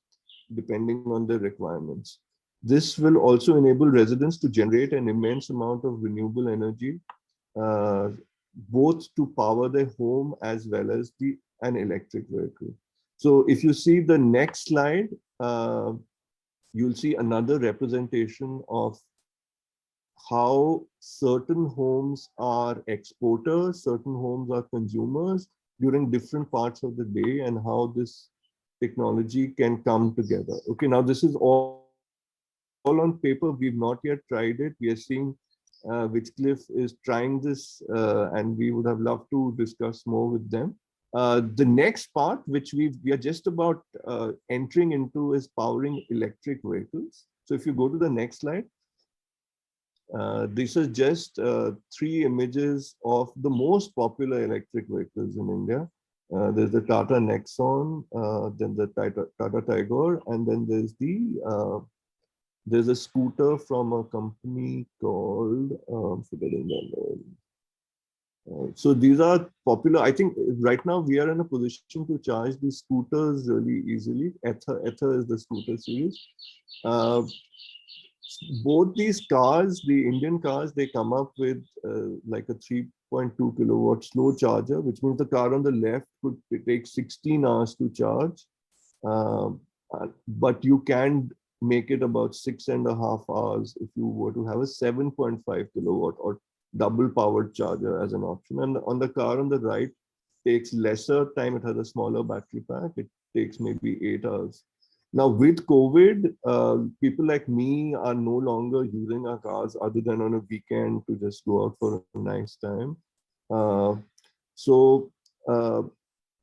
depending on their requirements. This will also enable residents to generate an immense amount of renewable energy, both to power their home as well as an electric vehicle. So if you see the next slide, you'll see another representation of how certain homes are exporters, certain homes are consumers during different parts of the day, and how this technology can come together. Okay, now this is all on paper. We've not yet tried it. We are seeing Witchcliff is trying this, and we would have loved to discuss more with them. The next part, which we are just about entering into, is powering electric vehicles. So if you go to the next slide, this is just 3 images of the most popular electric vehicles in India. There's the Tata Nexon, then the Tata Tigor, and then there's a scooter from a company called, forgetting their name. So these are popular. I think right now we are in a position to charge these scooters really easily. Ether is the scooter series. Both these cars, the Indian cars, they come up with like a 8.2 kilowatt slow charger, which means the car on the left could take 16 hours to charge. But you can make it about 6.5 hours if you were to have a 7.5 kilowatt or double powered charger as an option. And on the car on the right, takes lesser time. It has a smaller battery pack. It takes maybe 8 hours. Now with COVID, people like me are no longer using our cars other than on a weekend to just go out for a nice time. So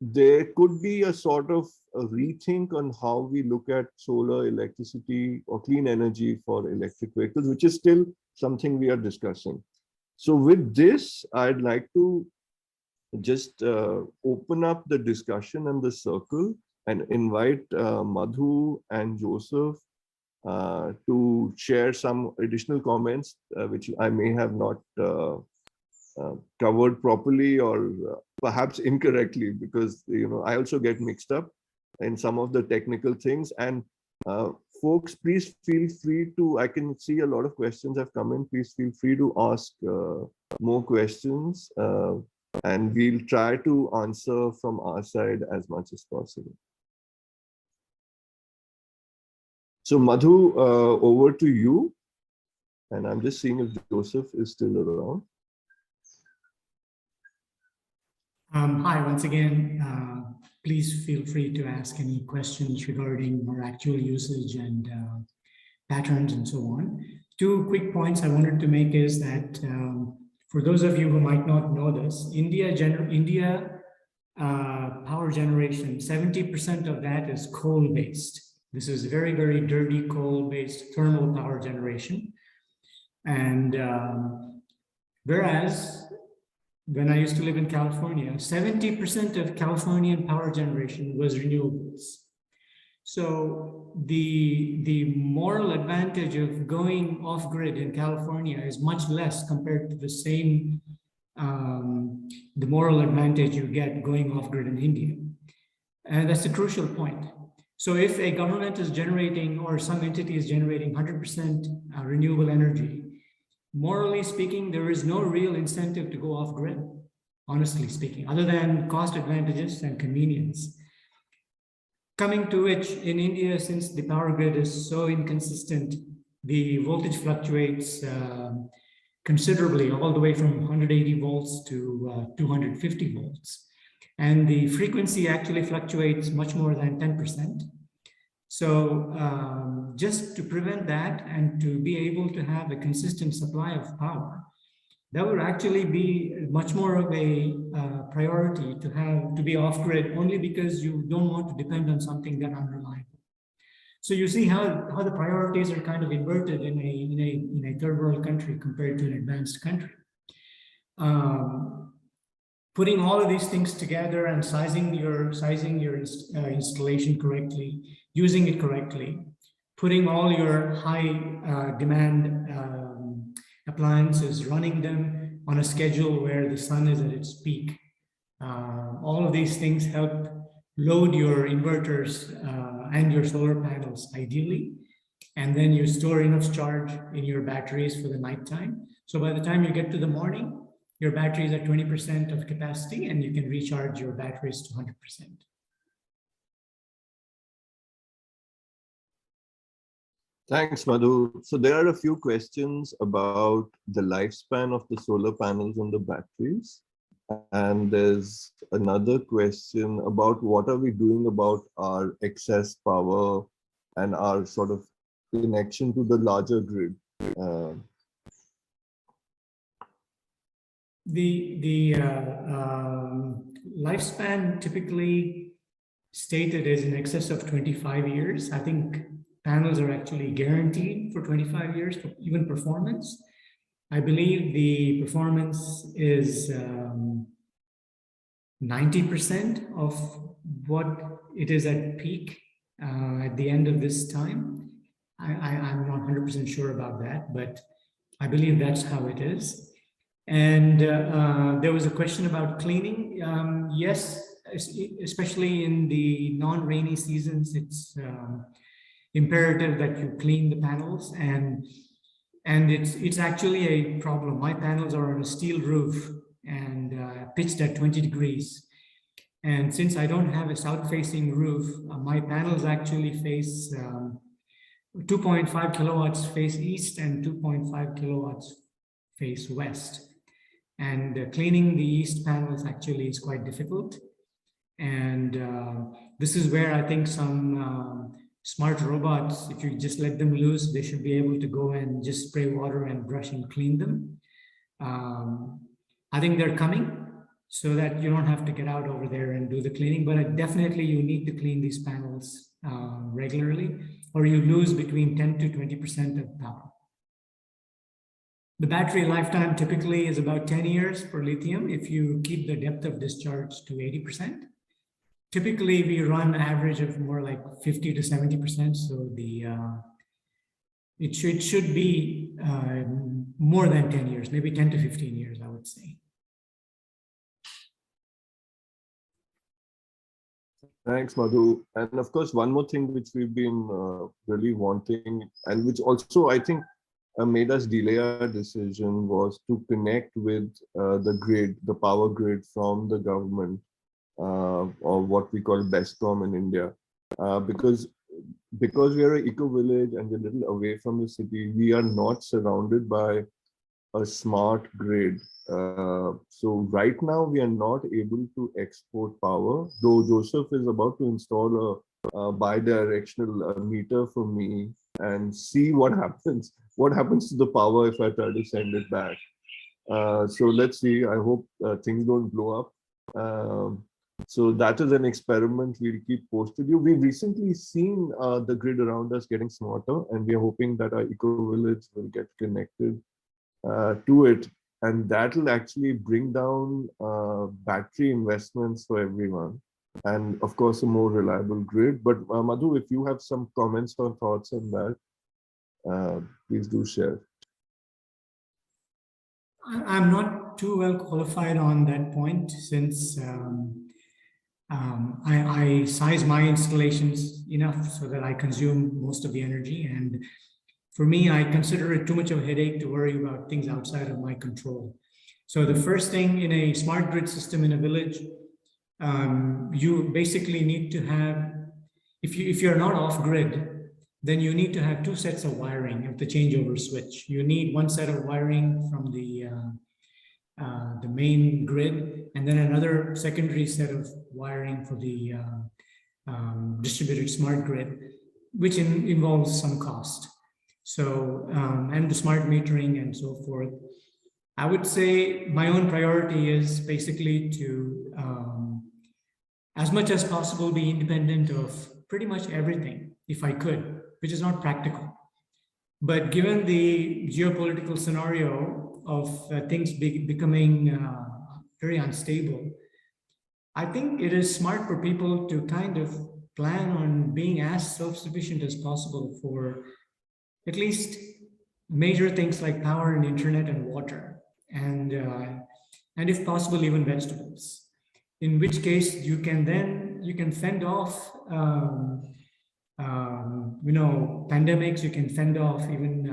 there could be a sort of a rethink on how we look at solar, electricity, or clean energy for electric vehicles, which is still something we are discussing. So with this, I'd like to just open up the discussion and the circle and invite Madhu and Joseph to share some additional comments, which I may have not covered properly or perhaps incorrectly, because I also get mixed up in some of the technical things. And folks, please feel free to, I can see a lot of questions have come in, please feel free to ask more questions, and we'll try to answer from our side as much as possible. So Madhu, over to you. And I'm just seeing if Joseph is still around. Hi, once again, please feel free to ask any questions regarding our actual usage and patterns and so on. 2 quick points I wanted to make is that for those of you who might not know this, India power generation, 70% of that is coal-based. This is very, very dirty coal-based thermal power generation. And whereas when I used to live in California, 70% of Californian power generation was renewables. So the moral advantage of going off-grid in California is much less compared to the same, the moral advantage you get going off-grid in India. And that's a crucial point. So if a government is generating, or some entity is generating 100% renewable energy, morally speaking, there is no real incentive to go off-grid, honestly speaking, other than cost advantages and convenience. Coming to which, in India, since the power grid is so inconsistent, the voltage fluctuates considerably, all the way from 180 volts to 250 volts. And the frequency actually fluctuates much more than 10%. So just to prevent that and to be able to have a consistent supply of power, that would actually be much more of a priority to be off-grid, only because you don't want to depend on something that unreliable. So you see how the priorities are kind of inverted in a third world country compared to an advanced country. Putting all of these things together and sizing your installation correctly, using it correctly, putting all your high demand appliances, running them on a schedule where the sun is at its peak. All of these things help load your inverters and your solar panels ideally. And then you store enough charge in your batteries for the nighttime. So by the time you get to the morning, your batteries are 20% of capacity and you can recharge your batteries to 100%. Thanks, Madhu. So there are a few questions about the lifespan of the solar panels and the batteries. And there's another question about what are we doing about our excess power and our sort of connection to the larger grid. The lifespan typically stated is in excess of 25 years. I think panels are actually guaranteed for 25 years for even performance. I believe the performance is 90% of what it is at peak at the end of this time. I'm not 100% sure about that, but I believe that's how it is. And there was a question about cleaning. Yes, especially in the non-rainy seasons, it's imperative that you clean the panels, and it's actually a problem. My panels are on a steel roof, and pitched at 20 degrees. And since I don't have a south-facing roof, my panels actually face 2.5 kilowatts face east and 2.5 kilowatts face west. And cleaning the east panels actually is quite difficult. And this is where I think some smart robots, if you just let them loose, they should be able to go and just spray water and brush and clean them. I think they're coming so that you don't have to get out over there and do the cleaning, but definitely you need to clean these panels regularly, or you lose between 10 to 20% of power. The battery lifetime typically is about 10 years for lithium if you keep the depth of discharge to 80%. Typically, we run an average of more like 50 to 70%, so it should be more than 10 years, maybe 10 to 15 years, I would say. Thanks, Madhu. And of course, one more thing which we've been really wanting, and which also I think made us delay our decision, was to connect with the grid, the power grid from the government, or what we call BESCOM in India. Because we are an eco-village and we're a little away from the city, we are not surrounded by a smart grid. So right now we are not able to export power, though Joseph is about to install a bi-directional meter for me and see what happens to the power if I try to send it back. So let's see, I hope things don't blow up. So that is an experiment. We'll keep posted you. We've recently seen the grid around us getting smarter, and we're hoping that our eco-village will get connected to it, and that will actually bring down battery investments for everyone, and of course a more reliable grid. But Madhu, if you have some comments or thoughts on that, please do share. I'm not too well qualified on that point, since I size my installations enough so that I consume most of the energy, and for me, I consider it too much of a headache to worry about things outside of my control. So the first thing in a smart grid system in a village, you basically need to have, if you're not off grid, then you need to have two sets of wiring of the changeover switch. You need one set of wiring from the main grid, and then another secondary set of wiring for the distributed smart grid, which involves some cost. So, and the smart metering and so forth. I would say my own priority is basically to, as much as possible, be independent of pretty much everything, if I could, which is not practical. But given the geopolitical scenario of things becoming very unstable, I think it is smart for people to kind of plan on being as self-sufficient as possible for at least major things like power and internet and water, and if possible, even vegetables. In which case, you can fend off, pandemics. You can fend off even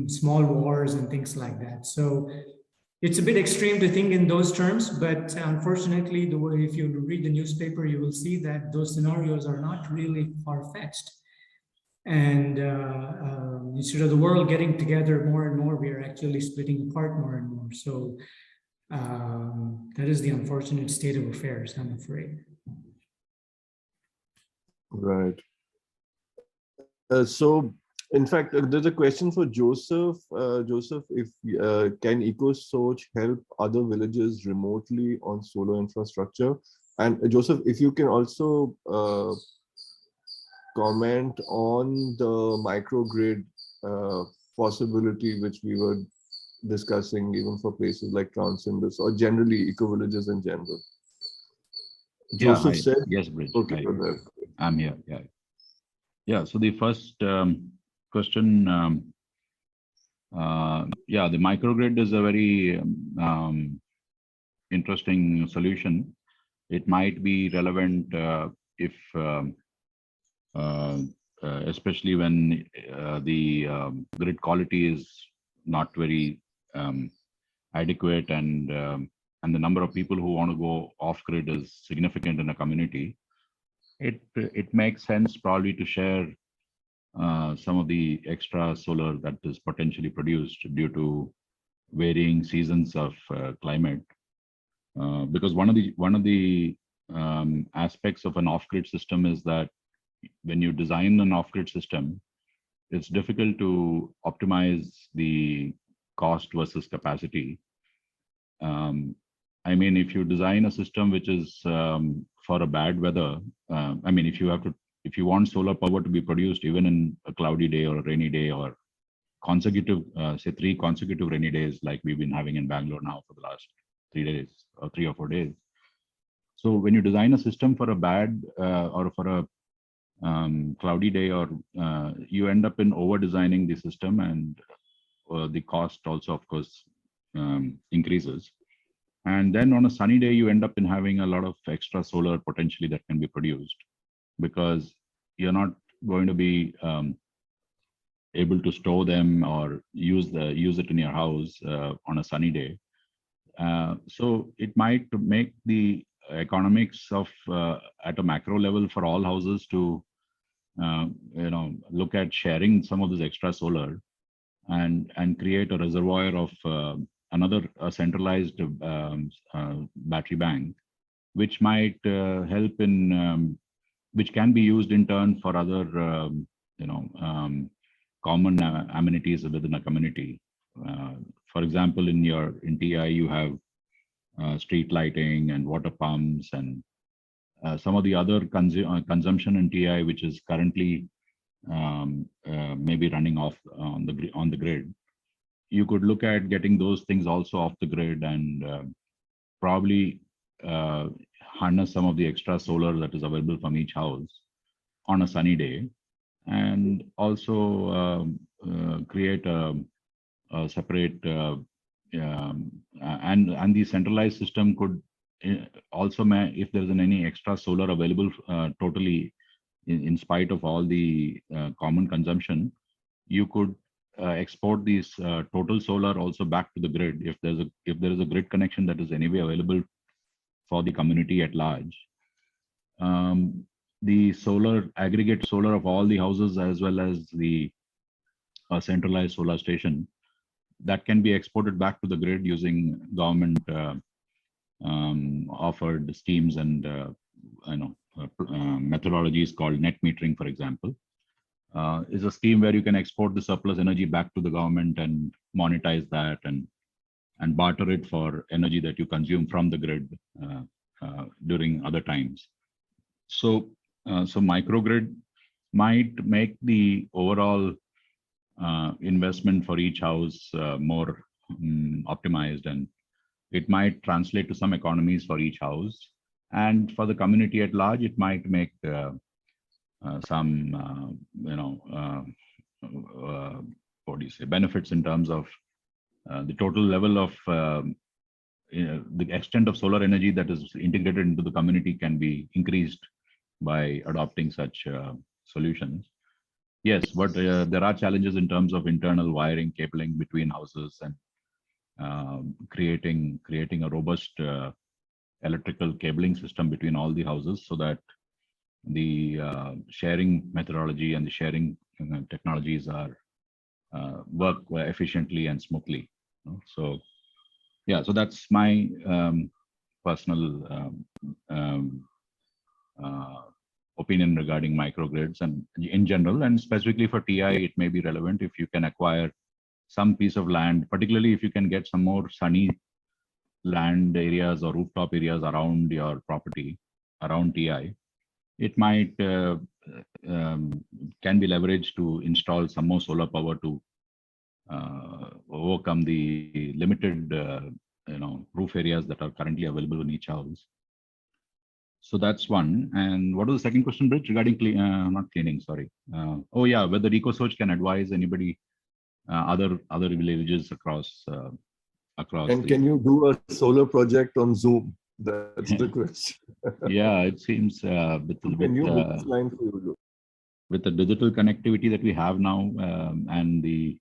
small wars and things like that. So it's a bit extreme to think in those terms, but unfortunately, if you read the newspaper, you will see that those scenarios are not really far-fetched. And instead of the world getting together more and more, we are actually splitting apart more and more. So that is the unfortunate state of affairs, I'm afraid. Right. So, in fact, there's a question for Joseph. Joseph, if can EcoSoch help other villages remotely on solar infrastructure? And Joseph, if you can also comment on the microgrid possibility, which we were discussing even for places like Transcendus or generally eco-villages in general. Joseph said, yes, Bridge. okay, I'm here. Yeah. So the first question, the microgrid is a very interesting solution. It might be relevant if especially when the grid quality is not very adequate and the number of people who want to go off grid is significant in a community, it makes sense probably to share some of the extra solar that is potentially produced due to varying seasons of climate. Because one of the aspects of an off-grid system is that when you design an off-grid system, it's difficult to optimize the cost versus capacity. I mean, if you design a system which is for a bad weather, I mean, if you want solar power to be produced even in a cloudy day or a rainy day or consecutive, say 3 consecutive rainy days like we've been having in Bangalore now for the last 3 days or 3 or 4 days. So when you design a system for a bad or for a cloudy day, or you end up in over designing the system, and the cost also of course increases. And then on a sunny day, you end up in having a lot of extra solar potentially that can be produced, because you're not going to be able to store them or use it in your house on a sunny day. So it might make the economics of at a macro level for all houses to look at sharing some of this extra solar and create a reservoir of another centralized battery bank, which might help in which can be used in turn for other common amenities within a community. For example, in TI you have street lighting and water pumps and some of the other consumption in TI, which is currently maybe running off on the grid. You could look at getting those things also off the grid and probably harness some of the extra solar that is available from each house on a sunny day, and also create a separate and the centralized system could also, if there's any extra solar available totally in spite of all the common consumption, you could export these total solar also back to the grid if there is a grid connection that is anyway available for the community at large. The aggregate solar of all the houses, as well as the centralized solar station, that can be exported back to the grid using government offered schemes and methodologies called net metering, for example. Is a scheme where you can export the surplus energy back to the government and monetize that and barter it for energy that you consume from the grid during other times. So microgrid might make the overall investment for each house more optimized, and it might translate to some economies for each house. And for the community at large, it might make some, what do you say, benefits in terms of the total level of the extent of solar energy that is integrated into the community can be increased by adopting such solutions. Yes, but there are challenges in terms of internal wiring, cabling between houses, and creating a robust electrical cabling system between all the houses, so that the sharing methodology and the sharing technologies are work efficiently and smoothly. So yeah, so that's my personal opinion regarding microgrids, and in general, and specifically for TI, it may be relevant if you can acquire some piece of land, particularly if you can get some more sunny land areas or rooftop areas around your property, around TI. It might can be leveraged to install some more solar power to overcome the limited roof areas that are currently available in each house. So that's one. And what was the second question, Bridge, regarding not cleaning? Sorry. Oh yeah, whether EcoSearch can advise anybody, other villages across. And can you do a solar project on Zoom? That's the question. Yeah, it seems with the digital connectivity that we have now, and the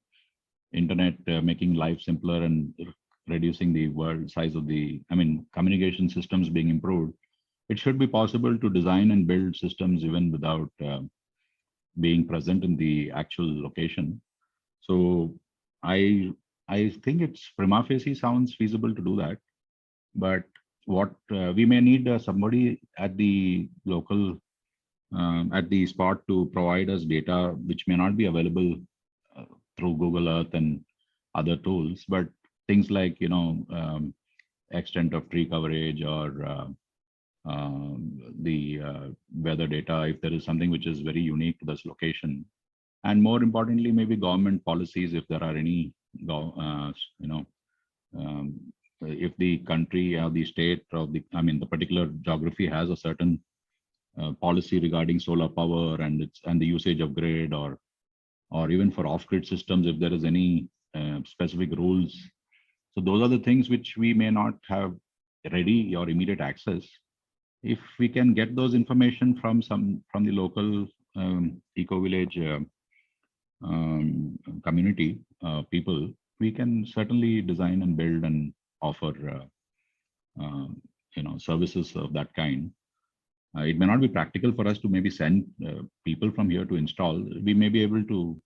internet making life simpler and reducing the world size of the, communication systems being improved, it should be possible to design and build systems even without being present in the actual location. So I think it's prima facie sounds feasible to do that, but what we may need somebody at the local at the spot to provide us data which may not be available through Google Earth and other tools, but things like extent of tree coverage or the weather data, if there is something which is very unique to this location, and more importantly, maybe government policies, if there are any, if the country or the state or the particular geography has a certain policy regarding solar power and the usage of grid, or even for off-grid systems, if there is any specific rules. So those are the things which we may not have ready or immediate access. If we can get those information from the local eco-village community people, we can certainly design and build and offer services of that kind. It may not be practical for us to maybe send people from here to install. We may be able to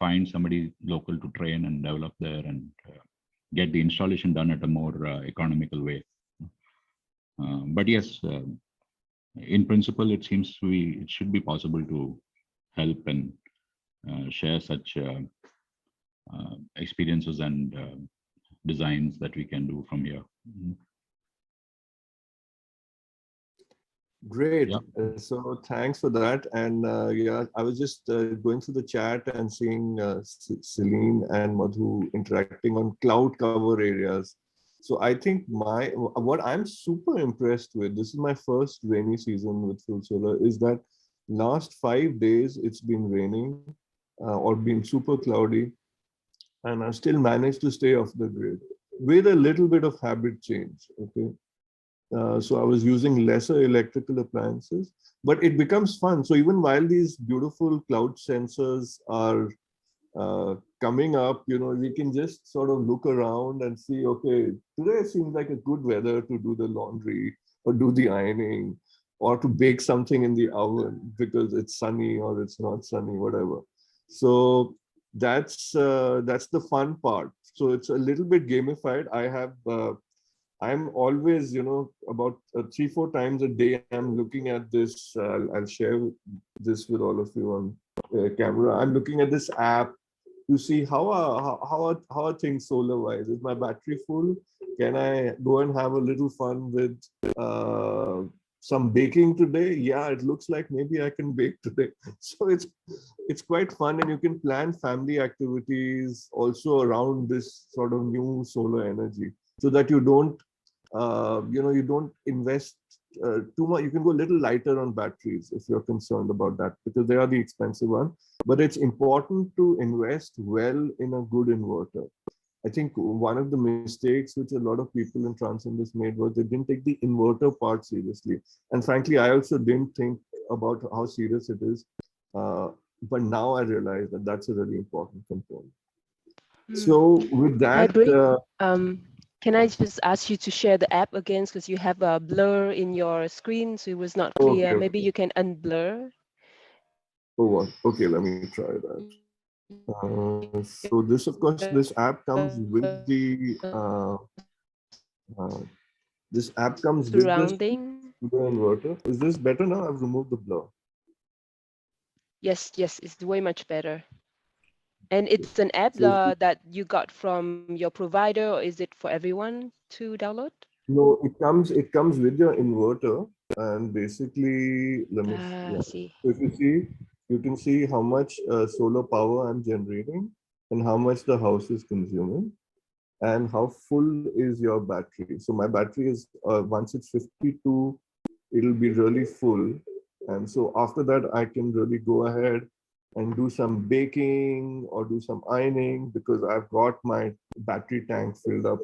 find somebody local to train and develop there and get the installation done at a more economical way. But yes, in principle, it seems it should be possible to help and share such experiences and designs that we can do from here. Great. Yeah. So thanks for that. And yeah, I was just going through the chat and seeing Celine and Madhu interacting on cloud cover areas. So I think what I'm super impressed with, this is my first rainy season with full solar, is that last 5 days it's been raining or been super cloudy, and I still managed to stay off the grid with a little bit of habit change. Okay. So I was using lesser electrical appliances, but it becomes fun. So even while these beautiful cloud sensors are coming up, we can just sort of look around and see, okay, today seems like a good weather to do the laundry or do the ironing or to bake something in the oven because it's sunny or it's not sunny, whatever. So that's the fun part. So it's a little bit gamified. I'm always, about 3-4 times a day, I'm looking at this. I'll share this with all of you on camera. I'm looking at this app to see how are things solar wise. Is my battery full? Can I go and have a little fun with some baking today? Yeah, it looks like maybe I can bake today. So it's quite fun, and you can plan family activities also around this sort of new solar energy, so that you don't you don't invest too much. You can go a little lighter on batteries if you're concerned about that, because they are the expensive one. But it's important to invest well in a good inverter. I think one of the mistakes which a lot of people in Transcendus made was they didn't take the inverter part seriously. And frankly, I also didn't think about how serious it is. But now I realize that that's a really important component. So with that, can I just ask you to share the app again, because you have a blur in your screen, so it was not clear. Okay. Maybe you can unblur. Oh, okay, let me try that. So this, of course, this app comes with the surrounding. Inverter. Is this better now? I've removed the blur. Yes, it's way much better. And it's an app that you got from your provider, or is it for everyone to download? No, it comes with your inverter, and basically, let me see. So if you can see how much solar power I'm generating and how much the house is consuming and how full is your battery. So my battery is once it's 52, it'll be really full, and so after that I can really go ahead and do some baking or do some ironing because I've got my battery tank filled up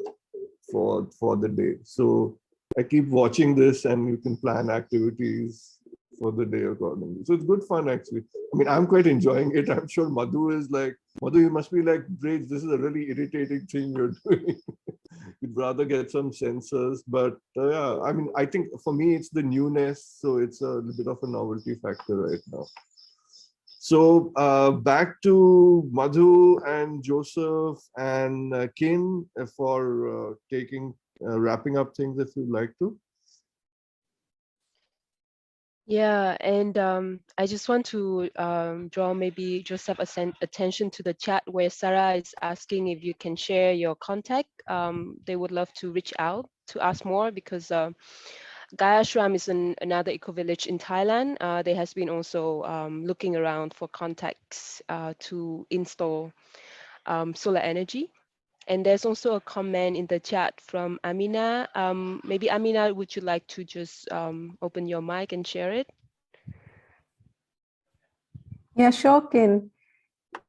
for the day. So I keep watching this, and you can plan activities for the day accordingly. So it's good fun, actually. I mean, I'm quite enjoying it. I'm sure Madhu is like, Madhu, you must be like, Braj, this is a really irritating thing you're doing. You'd rather get some sensors. But yeah, I mean, I think for me, it's the newness. So it's a bit of a novelty factor right now. So back to Madhu and Joseph and Kin for wrapping up things if you'd like to. Yeah, and I just want to draw maybe Joseph attention to the chat where Sarah is asking if you can share your contact. They would love to reach out to ask more because Gaia Shram is another eco-village in Thailand. They has been also looking around for contacts to install solar energy. And there's also a comment in the chat from Amina. Maybe Amina, would you like to just open your mic and share it? Yeah, sure, Kin.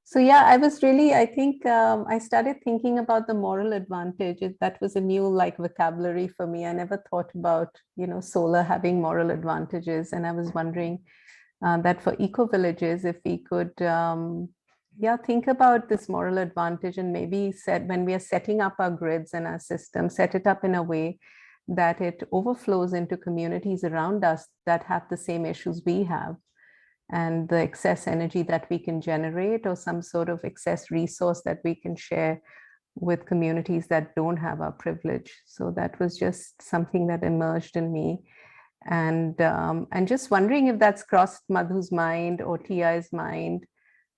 So yeah, I think I started thinking about the moral advantage. That was a new vocabulary for me. I never thought about, solar having moral advantages. And I was wondering that for eco-villages, if we could, think about this moral advantage and maybe when we are setting up our grids and our system, set it up in a way that it overflows into communities around us that have the same issues we have. And the excess energy that we can generate or some sort of excess resource that we can share with communities that don't have our privilege. So that was just something that emerged in me. And just wondering if that's crossed Madhu's mind or TI's mind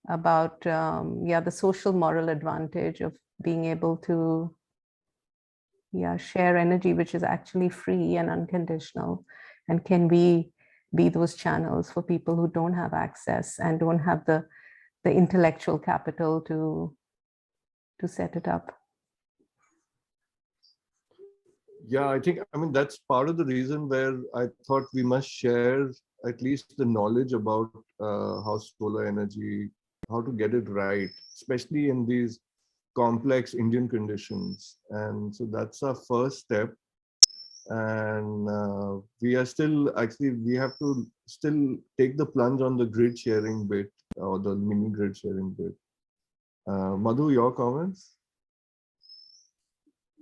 about, the social moral advantage of being able to share energy, which is actually free and unconditional. And can we be those channels for people who don't have access and don't have the intellectual capital to set it up. Yeah, I mean, that's part of the reason where I thought we must share at least the knowledge about how solar energy, how to get it right, especially in these complex Indian conditions. And so that's our first step. And we are still, actually, we have to still take the plunge on the grid sharing bit or the mini grid sharing bit. Madhu, your comments?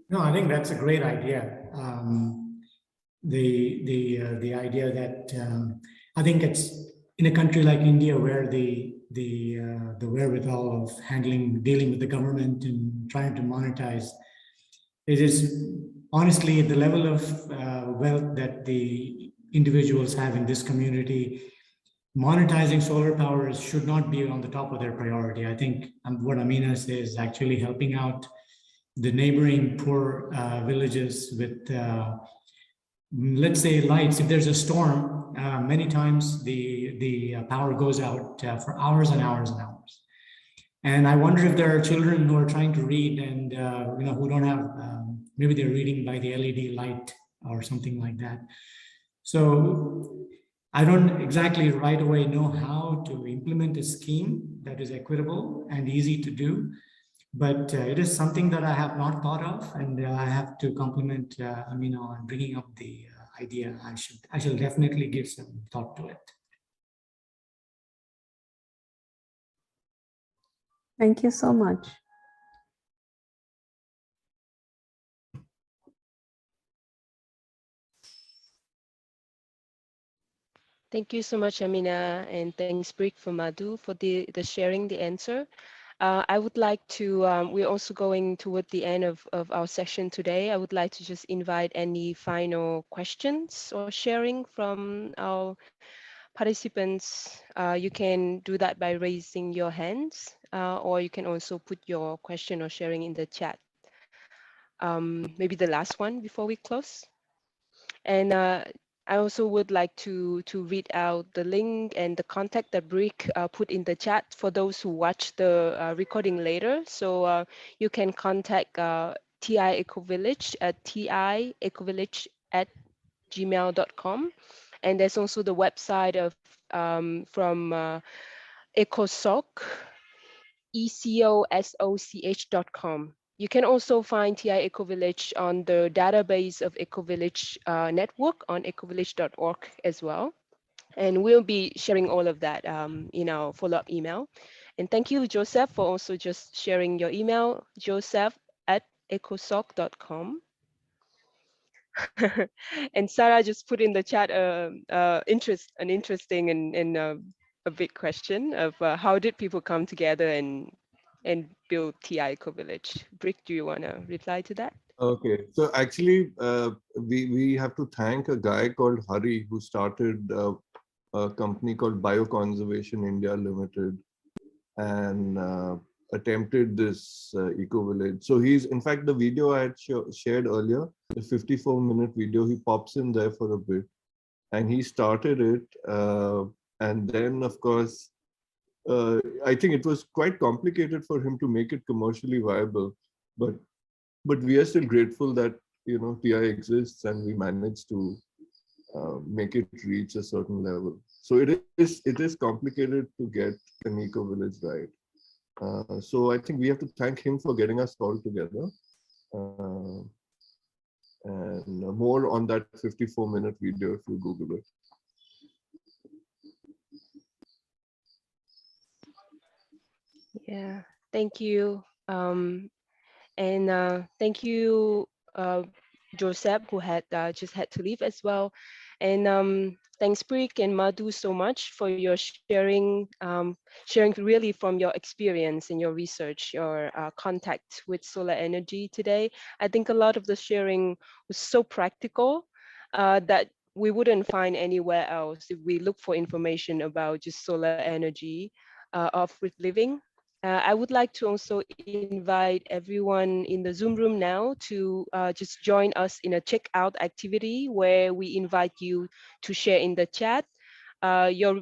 No, I think that's a great idea. The idea that I think it's in a country like India where the wherewithal of dealing with the government and trying to monetize, it is honestly at the level of wealth that the individuals have in this community. Monetizing solar power should not be on the top of their priority. I think what Amina says is actually helping out the neighboring poor villages with, let's say, lights. If there's a storm, many times the power goes out for hours and hours and hours. And I wonder if there are children who are trying to read and who don't have, maybe they're reading by the LED light or something like that. So I don't exactly right away know how to implement a scheme that is equitable and easy to do, but it is something that I have not thought of, and I have to compliment Amina on bringing up the idea. I shall definitely give some thought to it. Thank you so much. Thank you so much, Amina, and thanks, Brick, for Madhu, for the sharing the answer. I would like to, we're also going toward the end of our session today. I would like to just invite any final questions or sharing from our participants. You can do that by raising your hands, or you can also put your question or sharing in the chat. Maybe the last one before we close. And I also would like to read out the link and the contact that Brick put in the chat for those who watch the recording later. So you can contact TI Ecovillage at tiecovillage@gmail.com. And there's also the website of from EcoSoc, ECOSOCH.com. You can also find TI Ecovillage on the database of Ecovillage network on ecovillage.org as well. And we'll be sharing all of that in our follow-up email. And thank you, Joseph, for also just sharing your email, joseph@ecosoc.com. And Sarah just put in the chat an interesting and a big question of how did people come together and build TI Ecovillage. Brick, do you want to reply to that? Okay, so actually, we have to thank a guy called Hari who started a company called Bioconservation India Limited and attempted this eco-village. So he's, in fact, the video I had shared earlier, the 54-minute video, he pops in there for a bit. And he started it. And then, of course, I think it was quite complicated for him to make it commercially viable. But we are still grateful that, you know, TI exists and we managed to make it reach a certain level. So it is complicated to get an eco-village right. So I think we have to thank him for getting us all together. And more on that 54-minute video if you Google it. Yeah, thank you. And thank you, Joseph, who had just had to leave as well. And thanks, Preek and Madhu, so much for your sharing, sharing really from your experience and your research, your contact with solar energy today. I think a lot of the sharing was so practical that we wouldn't find anywhere else if we look for information about just solar energy off with living. I would like to also invite everyone in the Zoom room now to just join us in a checkout activity where we invite you to share in the chat your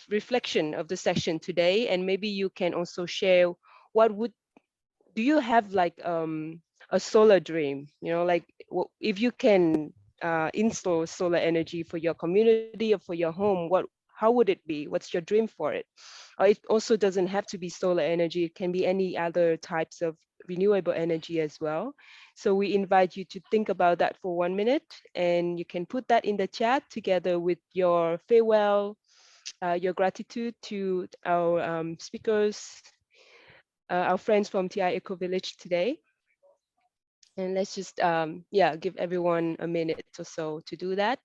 reflection of the session today, and maybe you can also share do you have like a solar dream, you know, like if you can install solar energy for your community or for your home, how would it be? What's your dream for it? It also doesn't have to be solar energy. It can be any other types of renewable energy as well. So we invite you to think about that for 1 minute, and you can put that in the chat together with your farewell, your gratitude to our speakers, our friends from TI Ecovillage today. And let's just, give everyone a minute or so to do that.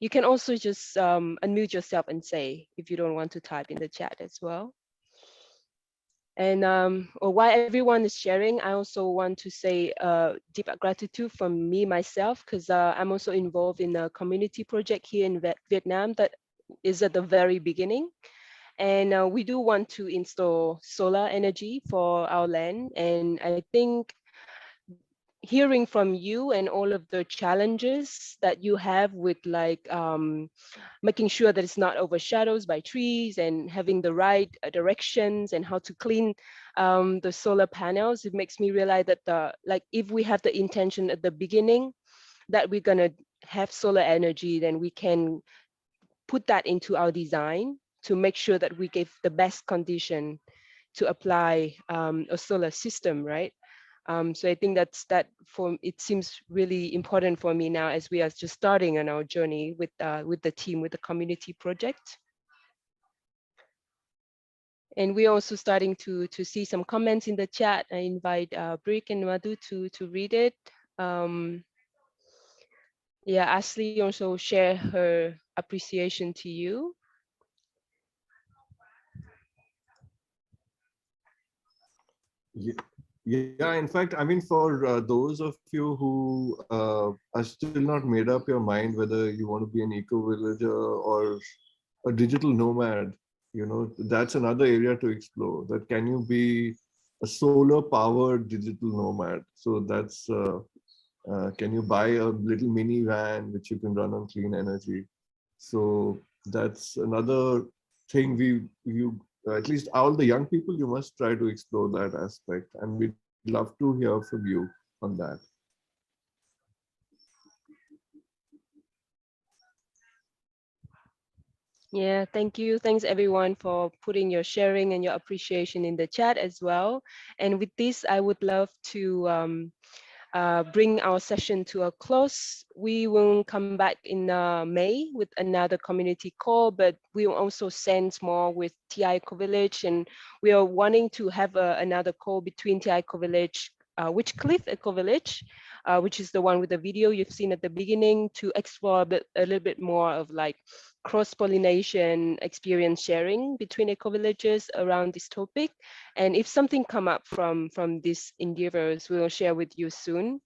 You can also just unmute yourself and say, if you don't want to type in the chat as well. And while everyone is sharing, I also want to say deep gratitude from me myself, because I'm also involved in a community project here in Vietnam that is at the very beginning. And we do want to install solar energy for our land. And I think hearing from you and all of the challenges that you have with like making sure that it's not overshadowed by trees and having the right directions and how to clean the solar panels, it makes me realize that if we have the intention at the beginning that we're gonna have solar energy, then we can put that into our design to make sure that we give the best condition to apply a solar system, right? So I think it seems really important for me now as we are just starting on our journey with the team, with the community project. And we're also starting to see some comments in the chat. I invite Brick and Madhu to read it. Ashley also share her appreciation to you. Yeah, in fact, I mean, for those of you who are still not made up your mind whether you want to be an eco-villager or a digital nomad, you know, that's another area to explore. That can you be a solar-powered digital nomad? So that's, can you buy a little mini van which you can run on clean energy? So that's another thing at least all the young people, you must try to explore that aspect, and we'd love to hear from you on that. Yeah, thank you. Thanks everyone for putting your sharing and your appreciation in the chat as well. And with this, I would love to bring our session to a close. We will come back in May with another community call, but we will also send more with TI Ecovillage, and we are wanting to have another call between TI Ecovillage, Witchcliff Ecovillage, which is the one with the video you've seen at the beginning, to explore a little bit more of like cross-pollination experience sharing between ecovillages around this topic. And if something come up from these endeavors, we will share with you soon.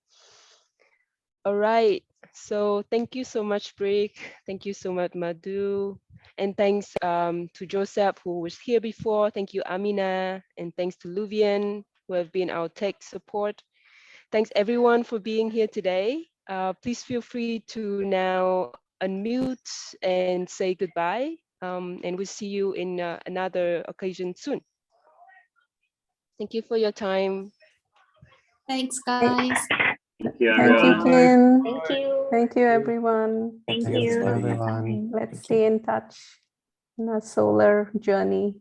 All right, so thank you so much, Brick. Thank you so much, Madhu. And thanks to Joseph, who was here before. Thank you, Amina. And thanks to Luvian, who have been our tech support. Thanks everyone for being here today. Please feel free to now unmute and say goodbye. And we'll see you in another occasion soon. Thank you for your time. Thanks, guys. Thank you, Thank you, everyone. Kim. Thank you. Thank you, everyone. Thank Thanks, you. everyone. Let's stay in touch in our solar journey.